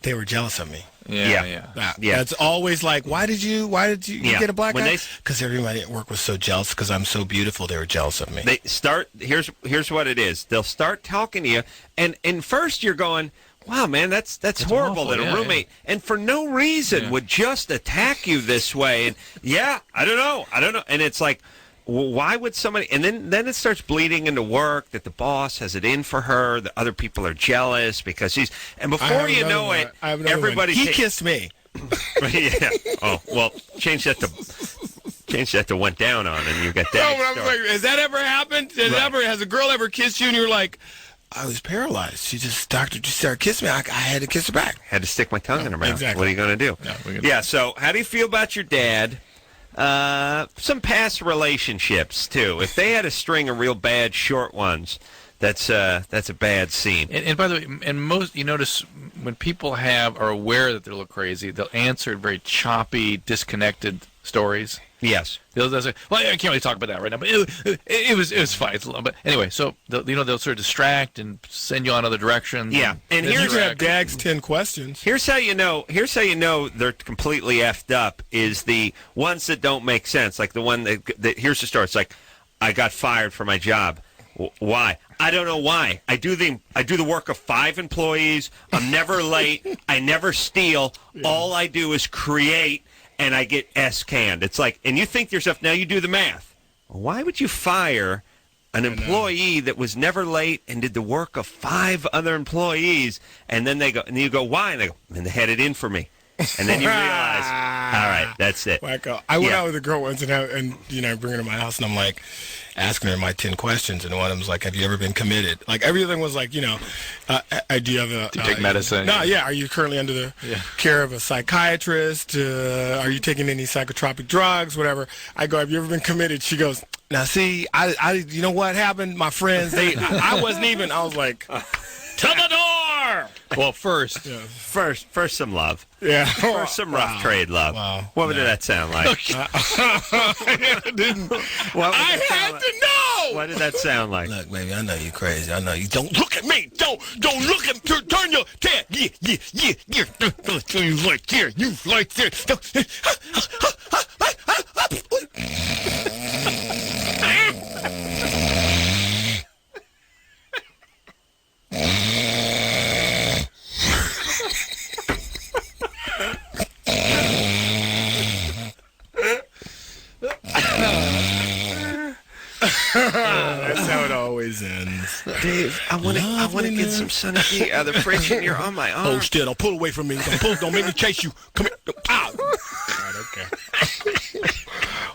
They were jealous of me. That's always like, why did you get a black guy? Because everybody at work was so jealous because I'm so beautiful. They were jealous of me. They start. Here's what it is. They'll start talking to you, and first you're going, wow, man, that's horrible that a roommate and for no reason would just attack you this way. And I don't know, and it's like, well, why would somebody? And then it starts bleeding into work that the boss has it in for her. That other people are jealous because she's. And before you know it, everybody. He kissed me. Yeah. Oh well, change that to Change that to went down on, and you got No, that. but I was like, has that ever happened? Has a girl ever kissed you and you were like, I was paralyzed. Doctor just started kissing me. I had to kiss her back. Had to stick my tongue in her mouth. Exactly. What are you going to do? Yeah, so how do you feel about your dad? Some past relationships, too. If they had a string of real bad short ones, that's a bad scene. And by the way, and most you notice when people are aware that they're a little crazy, they'll answer very choppy, disconnected stories. Yes. They'll say, well, I can't really talk about that right now, but it was fine. But anyway, so they'll sort of distract and send you on other directions. Yeah, and you here's can have Dag's 10 questions. Here's how you know they're completely effed up is the ones that don't make sense. Like the one that here's the story. It's like, I got fired from my job. Why? I don't know why. I do the work of 5 employees. I'm never late. I never steal. All I do is create, and I get S-canned. It's like, and you think to yourself, now you do the math. Why would you fire an employee that was never late and did the work of 5 other employees? And then you go, why? And they go, and they had it in for me. And then you realize, all right, that's it. I went out with a girl once and I bring her to my house and I'm like asking her my 10 questions, and one of them was like, have you ever been committed? Like everything was like, do you have a... Do you take medicine? No, yeah. Are you currently under the care of a psychiatrist? Are you taking any psychotropic drugs? Whatever. I go, have you ever been committed? She goes, now see, I you know what happened? My friends, I wasn't even, I was like, to the door! Well, first some love. Yeah. First some rough trade love. Wow. What did that sound like? I didn't. I had to know. What did that sound like? Look, baby, I know you're crazy. I know you. Don't look at me. Don't look at me. Turn your head. Yeah. You like here. You like there. That's how it always ends. Dave, I want to get some Sunny D out of the fridge, and you're on my arm. Oh, shit. Don't pull away from me. Don't make me chase you. Come here. Ow. All right, okay.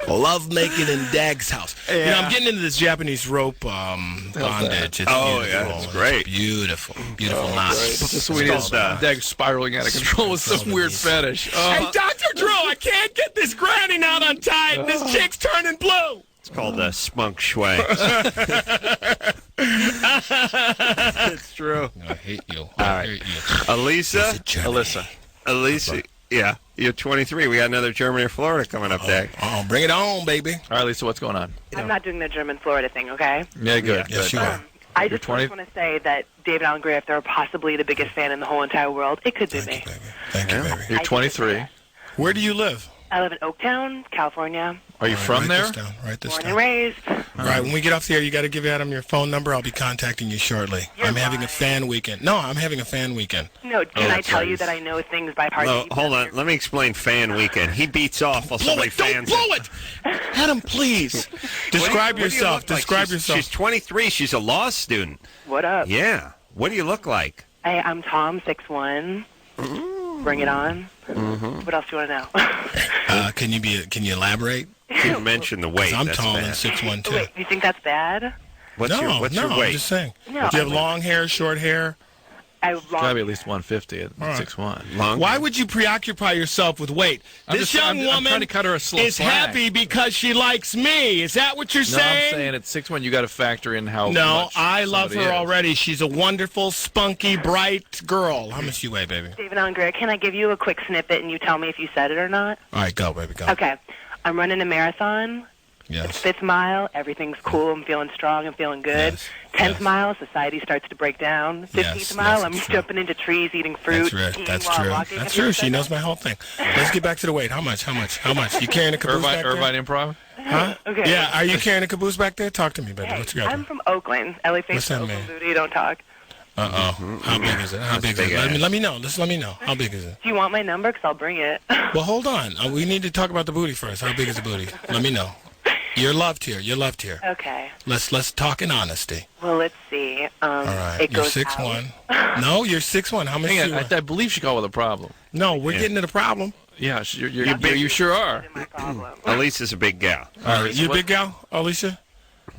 Love making in Dag's house. Yeah. I'm getting into this Japanese rope bondage. It's that's great. Beautiful knot. It's the sweetest. Dag's spiraling out of control with some weird fetish. Hey, Dr. Drew, I can't get this granny knot untied. This chick's turning blue. It's called a spunk shui. It's true. I hate you. All right. Elisa. Yeah. You're 23. We got another Germany or Florida coming up, Dag. Oh, bring it on, baby. All right, Lisa, what's going on? I'm not doing the German-Florida thing, okay? Yeah, good. Yes, you are. I just want to say that David Alan Grier, if they're possibly the biggest fan in the whole entire world, it could be me. Thank you, baby. You're 23. Where do you live? I live in Oaktown, California. Are you from there? Write this Born down. and raised. All right, when we get off the air, you got to give Adam your phone number. I'll be contacting you shortly. I'm having a fan weekend. No, I'm having a fan weekend. No, can I tell you that I know things by heart? No, hold on. Let me explain fan weekend. He beats off while somebody fans Don't blow it! Adam, please. Describe yourself. Describe yourself. She's 23. She's a law student. What up? Yeah. What do you look like? I'm Tom, 6'1". Bring it on. Mm-hmm. What else do you want to know? Can you elaborate? You mentioned the weight. I'm That's tall bad. and 6'1" too. Wait, you think that's bad? What's your weight? I'm just saying. No, do you have long hair, short hair? I have long. Gotta be at least 150 at 6'1". Long Why would you preoccupy yourself with weight? This young I'm woman trying to cut her a is slack. happy because she likes me. Is that what you're No, saying? I'm saying at 6'1", you got to factor in how No, much I love her somebody is. already. She's a wonderful, spunky, bright girl. How much you weigh, baby? David Alan Grier, can I give you a quick snippet and you tell me if you said it or not? All right, go, baby, go. Okay. I'm running a marathon. Yes. 5th mile, everything's cool. I'm feeling strong. I'm feeling good. Yes. 10th mile, society starts to break down. 15th mile, I'm jumping into trees, eating fruit. skiing That's while true. walking. That's Have you true. ever She said knows my whole thing. Let's get back to the weight. How much? You carrying a caboose back there? Irvine Improv? Huh? Okay. Yeah, are you carrying a caboose back there? Talk to me, baby. What you got? I'm from Oakland. LA What's face that Oakland mean? booty, don't talk. Uh-oh. How big is it? How big is it? Let me know. Just let me know. How big is it? Do you want my number? Because I'll bring it. Well, hold on. We need to talk about the booty first. How big is the booty? Let me know. You're loved here. You're loved here. Okay. Let's talk in honesty. Well, let's see. All right. It You're goes 6'1". No, you're 6'1". How much? Hang on, I believe she called with a problem. No, we're getting to the problem. Yeah, you sure are. Elisa's a big gal. You a big gal, Alicia?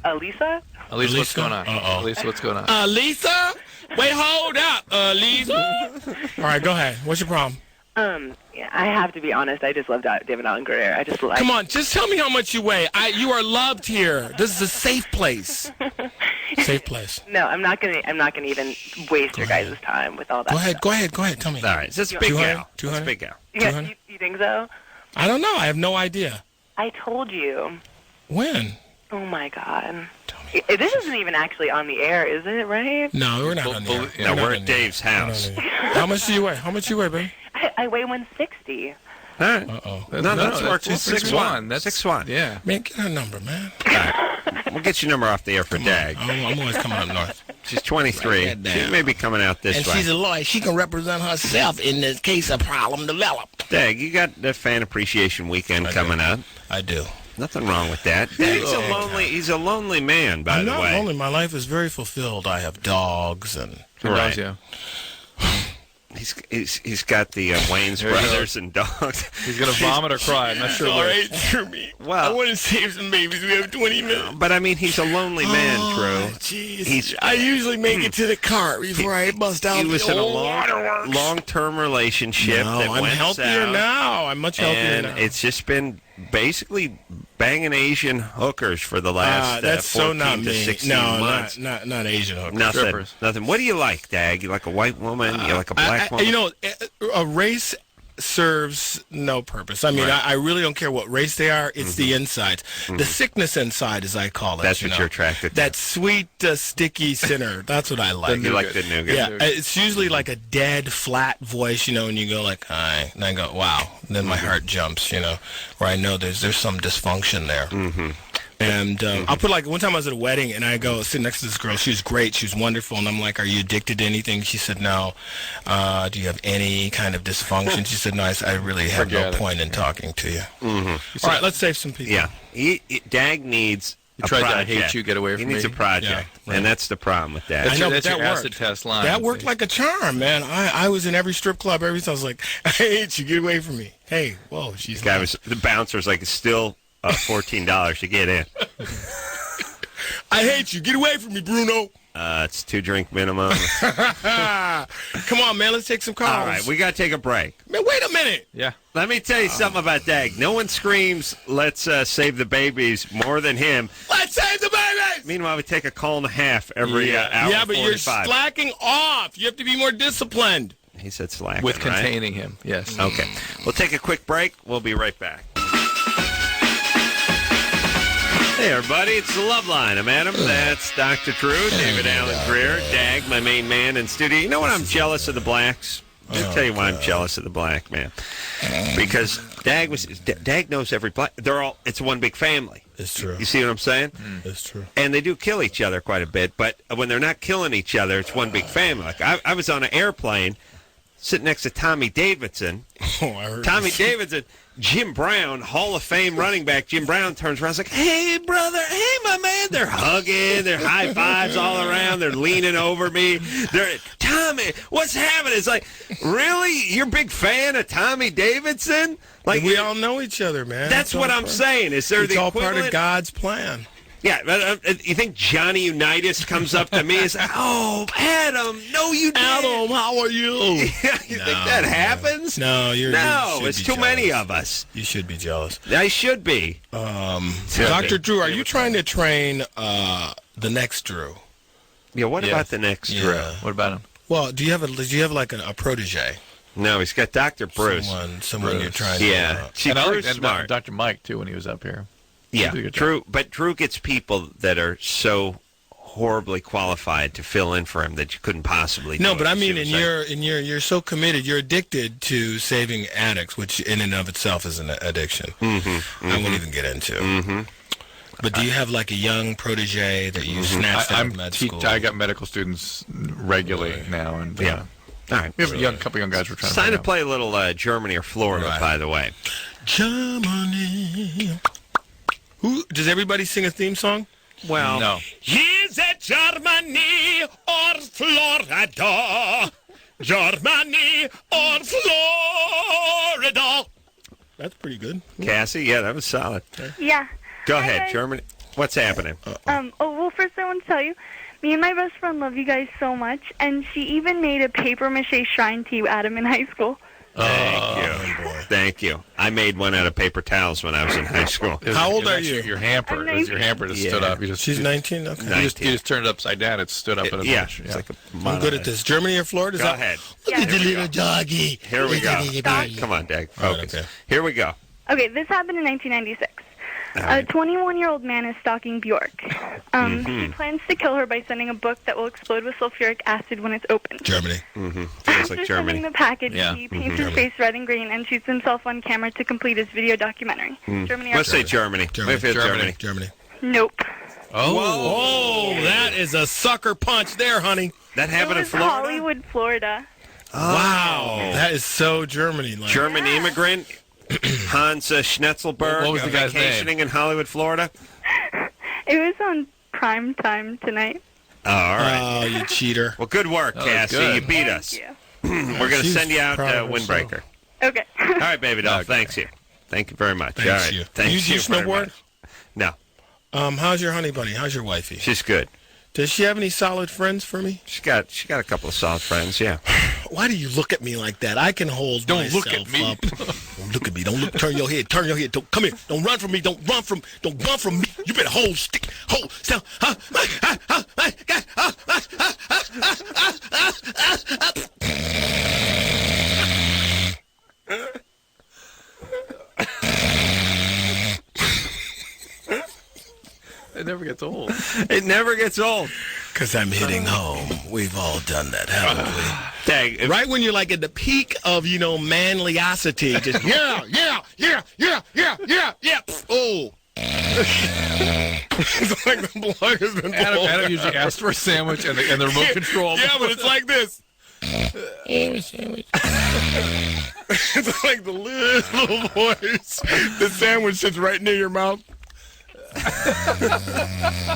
Alisa? Alisa, what's going on? Uh-oh. Alisa, what's going on? Lisa? Wait, hold up, Lisa. All right, go ahead. What's your problem? Yeah, I have to be honest. I just love David Alan Grier. Come on, just tell me how much you weigh. You are loved here. This is a safe place. Safe place. No, I'm not gonna even waste your guys' time with all that. Go ahead. Tell me. All right, this is a big gal. 200? That's a big gal. Yeah, you think so? I don't know. I have no idea. I told you. When? Oh my God. This isn't even actually on the air, is it? Right? No, we're not on the air. No, we're at Dave's house. How much do you weigh? How much you weigh, baby? I weigh 160. All right. Uh-oh. No, that's works. 6'1". That's 6'1". Yeah. Man, get her number, man. All right. We'll get your number off the air for Dag. I'm always coming up north. She's 23. She may be coming out this And way. she's a lawyer. She can represent herself in this case a problem developed. Dag, you got the Fan Appreciation Weekend coming up. I do. Nothing wrong with that. Dag's he's a lonely man, by the way. I'm not lonely. My life is very fulfilled. I have dogs and... Right. Yeah. He's got the Wayne's brothers and dogs. He's gonna vomit or cry. I'm not sure. All right, for me. Well, I want to save some babies. We have 20 minutes. But I mean, he's a lonely man, Drew. Jeez. I usually make it to the car before I bust out. He was in a waterworks. long-term relationship that I'm went healthier south, now. I'm much healthier and now. it's just been basically banging Asian hookers for the last that's 14 so not to me. 16 No, months. not Asian hookers. Nothing. What do you like, Dag? You like a white woman? You like a black woman? You know, a race serves no purpose. I mean, I really don't care what race they are. It's the insides. The sickness inside, as I call it. That's what you're attracted to. That sweet, sticky center. That's what I like. You like the nougat. Yeah, it's usually like a dead, flat voice, and you go like, hi. And I go, wow. And then my heart jumps, where I know there's some dysfunction there. Mm-hmm. And I'll put one time I was at a wedding and I go sit next to this girl. She was great. She was wonderful. And I'm like, are you addicted to anything? She said, no. Do you have any kind of dysfunction? She said, no, I really have no point in talking to you. Mm-hmm. All right, let's save some people. Yeah. Dag needs a tried project. to hate you, get away from me. He needs a project. Yeah, and that's the problem with that. I know, that's that your worked. acid test line. That worked like a charm, man. I was in every strip club. I was like, I hate you. Get away from me. Hey, whoa, she's the bouncer's like, it's still $14 to get in. I hate you. Get away from me, Bruno. It's 2-drink minimum. Come on, man. Let's take some calls. All right, we got to take a break. Man, wait a minute. Yeah. Let me tell you something about Dag. No one screams, let's save the babies more than him. Let's save the babies! Meanwhile, we take a call and a half every hour. Yeah, but 45. you're slacking off. You have to be more disciplined. He said slacking, with right? containing him, yes. Okay. We'll take a quick break. We'll be right back. Hey, everybody, it's the Loveline. I'm Adam. That's Dr. Drew, David Alan Grier, Dag, my main man in studio. You know what? I'm jealous of the blacks. I'll tell you why I'm jealous of the black man. Because Dag knows every black. It's one big family. It's true. You see what I'm saying? It's true. And they do kill each other quite a bit, but when they're not killing each other, it's one big family. Like I was on an airplane sitting next to Tommy Davidson. Oh, I heard Tommy Davidson. Jim Brown, Hall of Fame running back, Jim Brown turns around and is like, hey, brother, hey, my man. They're hugging, they're high fives all around, they're leaning over me. Tommy, what's happening? It's like, really? You're a big fan of Tommy Davidson? Like we all know each other, man. That's what I'm saying. Is there it's all part of God's plan. Yeah, you think Johnny Unitas comes up to me and says, oh, Adam, no, you didn't. Adam, how are you? Yeah, you think that happens? No, it's too many of us. You should be jealous. I should be. Dr. Drew, are you trying to train the next Drew? Yeah, what about the next Drew? What about him? Well, do you have like a protege? No, he's got Dr. Bruce. Someone you're trying to... Yeah. And smart. Dr. Mike, too, when he was up here. Yeah, Drew gets people that are so horribly qualified to fill in for him that you couldn't possibly do No, but it, I mean, you're so committed, you're addicted to saving addicts, which in and of itself is an addiction. Mm-hmm, I won't even get into. Mm-hmm. But do you have like a young protege that you snatched out of med school? I got medical students regularly now, and all right. We have a couple young guys we're trying it's to time to play a little Germany or Florida, by the way. Germany. Does everybody sing a theme song? Well, no. Is it Germany or Florida? Germany or Florida? That's pretty good. Cassie, yeah, that was solid. Yeah. Go ahead, Germany. What's happening? Well, first I want to tell you, me and my best friend love you guys so much, and she even made a papier-mâché shrine to you, Adam, in high school. Thank you. I made one out of paper towels when I was in high school. How old are you? Your hamper. It was your hamper that stood up. She's 19? Okay. You just turned it upside down. It stood up in a bunch. It's like a I'm good at this. Germany or Florida? Go ahead. Look at the little doggy. Here we go. Come on, Dag. Focus. Here we go. Okay, this happened in 1996. A 21-year-old man is stalking Bjork. He plans to kill her by sending a book that will explode with sulfuric acid when it's opened. Germany. Feels After like Germany. sending the package, he paints his face red and green and shoots himself on camera to complete his video documentary. Germany. Let's say Germany. Germany. Nope. Oh, that is a sucker punch there, honey. That happened It in was Florida? Hollywood, Florida. Wow. That is so Germany-like. German immigrant Hans Schnetzelberg What was the guy's vacationing in Hollywood, Florida. It was on prime time tonight. Oh, all right. Oh, you cheater. Well, good work, Cassie. good. You beat us. We're going to She's send you out proud of windbreaker. Okay. All right, baby doll. Thanks you. Thank you very much. Thanks all right. you. Thanks You very snowboard? much. No. How's your honey bunny? How's your wifey? She's good. Does she have any solid friends for me? She got a couple of solid friends, yeah. Why do you look at me like that? I can hold Don't myself look at me. up. Don't look at me. Don't look. Turn your head. Turn your head. Don't come here. Don't run from me. Don't run from me. You better hold stick. Hold. So, It never gets old. It never gets old. Because I'm hitting home. We've all done that, haven't we? Dang. Right when you're like at the peak of, manliosity. Just, yeah. Oh. It's like the plug has been blown. Adam usually asks for a sandwich and the remote control. Yeah, but it's like this. It's like the little voice. The sandwich sits right near your mouth.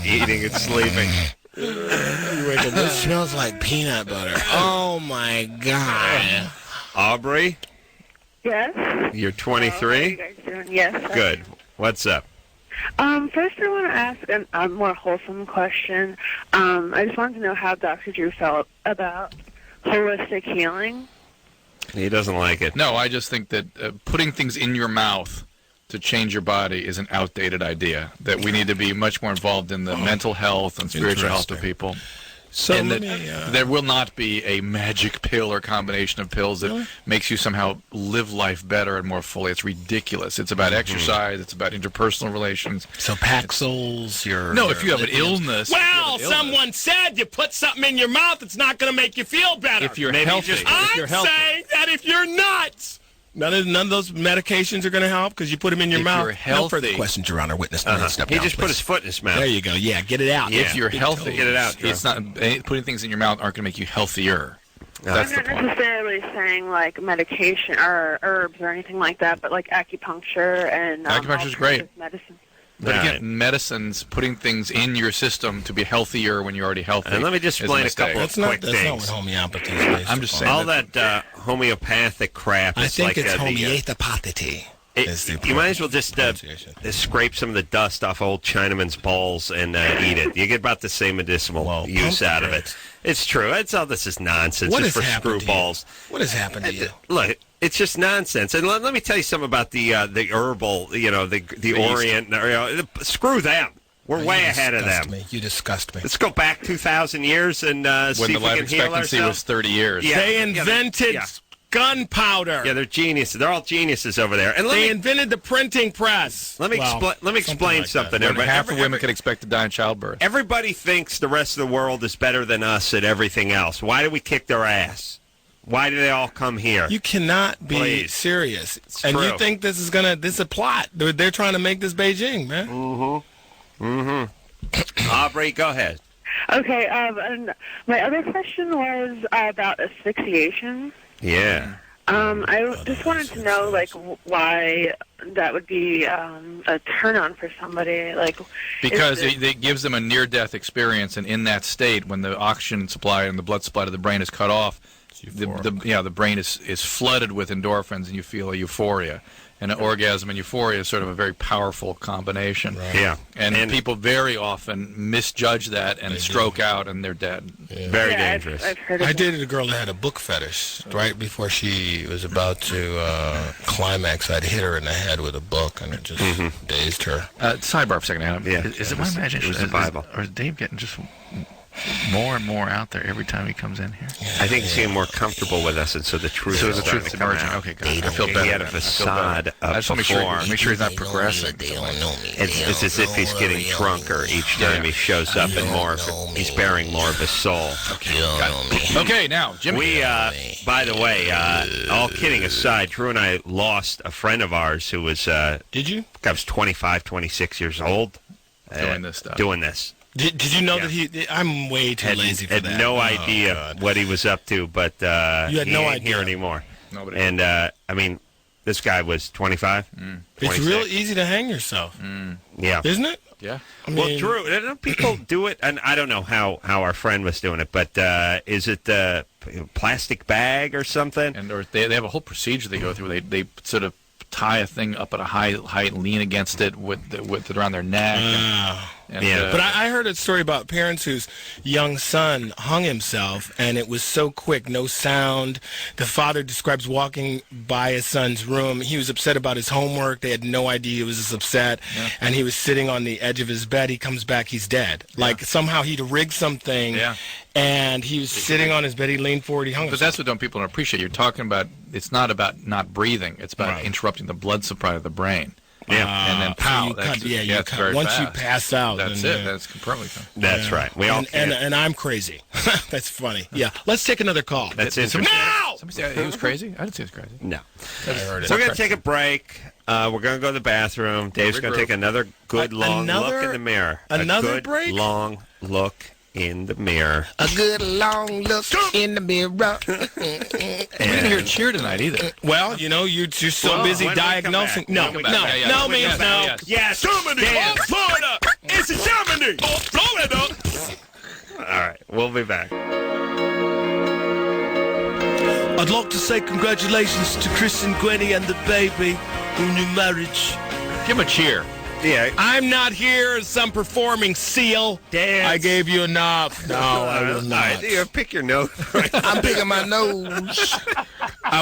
Eating and sleeping. This smells like peanut butter. Oh, my God. Aubrey, Yes. you're 23? How are you guys doing? Yes. Good. What's up? First, I want to ask a more wholesome question. I just wanted to know how Dr. Drew felt about holistic healing. He doesn't like it. No, I just think that putting things in your mouth to change your body is an outdated idea, that we need to be much more involved in the mental health and spiritual health of people. So and that there will not be a magic pill or combination of pills that makes you somehow live life better and more fully. It's ridiculous. It's about exercise. It's about interpersonal relations. So Paxils, if you have an illness. Well, someone said you put something in your mouth, it's not going to make you feel better. If you're healthy. I'm saying that if you're nuts. None of those medications are going to help because you put them in your mouth. You're healthy. No further questions, Your Honor. Witness, step He down, just please. put his foot in his mouth. There you go. Yeah, get it out. If you're healthy, get it out. It's not putting things in your mouth aren't going to make you healthier. That's the I'm not point. necessarily saying like medication or herbs or anything like that, but like acupuncture and Acupuncture's great. medicine. But again, medicines, putting things in your system to be healthier when you're already healthy. And let me just explain a couple of quick That's not things. what homeopathy is based I'm just upon. saying All that homeopathic crap I is think like it's the, homeopathy. you might as well just scrape some of the dust off old Chinaman's balls and eat it. You get about the same medicinal use out of it. It's true. This is nonsense. What It's has for happened to screwballs. What has happened to you? Look, it's just nonsense. And let me tell you something about the herbal, the Orient. Screw them. We're way ahead of them. You disgust me. Let's go back 2,000 years and see when the if we life can heal expectancy ourselves. was 30 years. Yeah. They invented gunpowder. Yeah, they're geniuses. They're all geniuses over there. And They invented the printing press. Let me explain something. When Everybody. half the women can expect to die in childbirth. Everybody thinks the rest of the world is better than us at everything else. Why do we kick their ass? Why do they all come here? You cannot be serious. It's and true. you think this is a plot. They're trying to make this Beijing, man. Aubrey, go ahead. Okay, and my other question was about asphyxiation. Yeah. I just wanted to know, like, why that would be a turn-on for somebody. Like, Because it gives them a near-death experience, and in that state, when the oxygen supply and the blood supply to the brain is cut off, the brain is flooded with endorphins, and you feel a euphoria. And an orgasm and euphoria is sort of a very powerful combination. Right. Yeah. And people very often misjudge that and stroke out, and they're dead. Yeah. Very dangerous. I've heard I dated a girl that had a book fetish. Right before she was about to climax, I'd hit her in the head with a book, and it just dazed her. Sidebar for a second, Adam. Yeah. Is it my imagination? It was the Bible. Or is Dave getting just more and more out there every time he comes in here? I think he's getting more comfortable with us, and so the truth is truth's emerging. Okay, good. I feel better. He had a facade I just want to make sure he's not progressing. It's as if he's getting drunker each time he shows up, and he's bearing more of his soul. Okay, now, Jimmy. We, by the way, all kidding aside, Drew and I lost a friend of ours who was, Did you? I was 25, 26 years old. Doing this stuff. Doing this. Did you know that he? I'm way too lazy for that. Had no idea what he was up to, but you had he no ain't idea here anymore. Nobody. And I mean, this guy was 25. It's real easy to hang yourself. Yeah, isn't it? Yeah. I mean, well, Drew, don't people do it? And I don't know how our friend was doing it, but is it the plastic bag or something? And or they have a whole procedure they go through. They sort of tie a thing up at a high height, lean against it with it around their neck. But I heard a story about parents whose young son hung himself, and it was so quick, no sound. The father describes walking by his son's room. He was upset about his homework. They had no idea he was this upset, and he was sitting on the edge of his bed. He comes back, he's dead. Like somehow he'd rigged something, and he was sitting on his bed. He leaned forward, he hung himself. But that's what people don't appreciate. You're talking about, it's not about not breathing. It's about interrupting the blood supply of the brain. Yeah, and then pow. So you cut. Once you pass out, that's it. That's completely fine. That's right. We all and I'm crazy. That's funny. Yeah, let's take another call. That's interesting. No! Somebody say he was crazy? I didn't say he was crazy. No. I heard it. So we're going to take a break. We're going to go to the bathroom. Dave's going to take another good long look in the mirror. Another break? Long look in the mirror. A good long look in the mirror. We didn't hear a cheer tonight either. Well, you're just so busy diagnosing. No, means no. Yes, Germany or Florida. It's Germany or Florida. All right, we'll be back. I'd like to say congratulations to Chris and Gwenny and the baby on your marriage. Give him a cheer. Yeah, I'm not here as some performing seal. Dance. I gave you enough. No, I will not. Pick your nose. I'm picking my nose.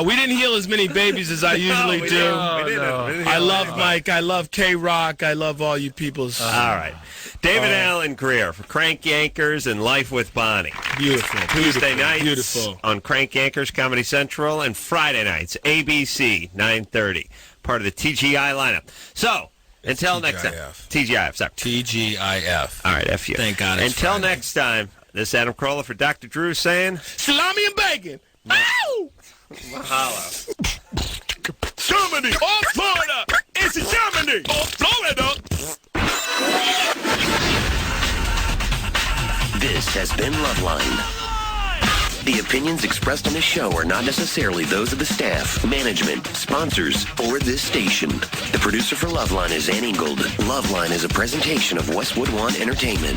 We didn't heal as many babies as I usually do. I love Mike. I love K-Rock. I love all you peoples. All right. David Alan Grier for Crank Yankers and Life with Bonnie. Beautiful. Tuesday nights on Crank Yankers Comedy Central, and Friday nights, ABC, 9:30. Part of the TGI lineup. So, until next time. TGIF, sorry. TGIF. All right, F you. Thank God. Until next time, this is Adam Carolla for Dr. Drew saying, salami and bacon. Ow! Mahalo. Germany or Florida. It's Germany or Florida. This has been Loveline. The opinions expressed on this show are not necessarily those of the staff, management, sponsors, or this station. The producer for Loveline is Ann Ingold. Loveline is a presentation of Westwood One Entertainment.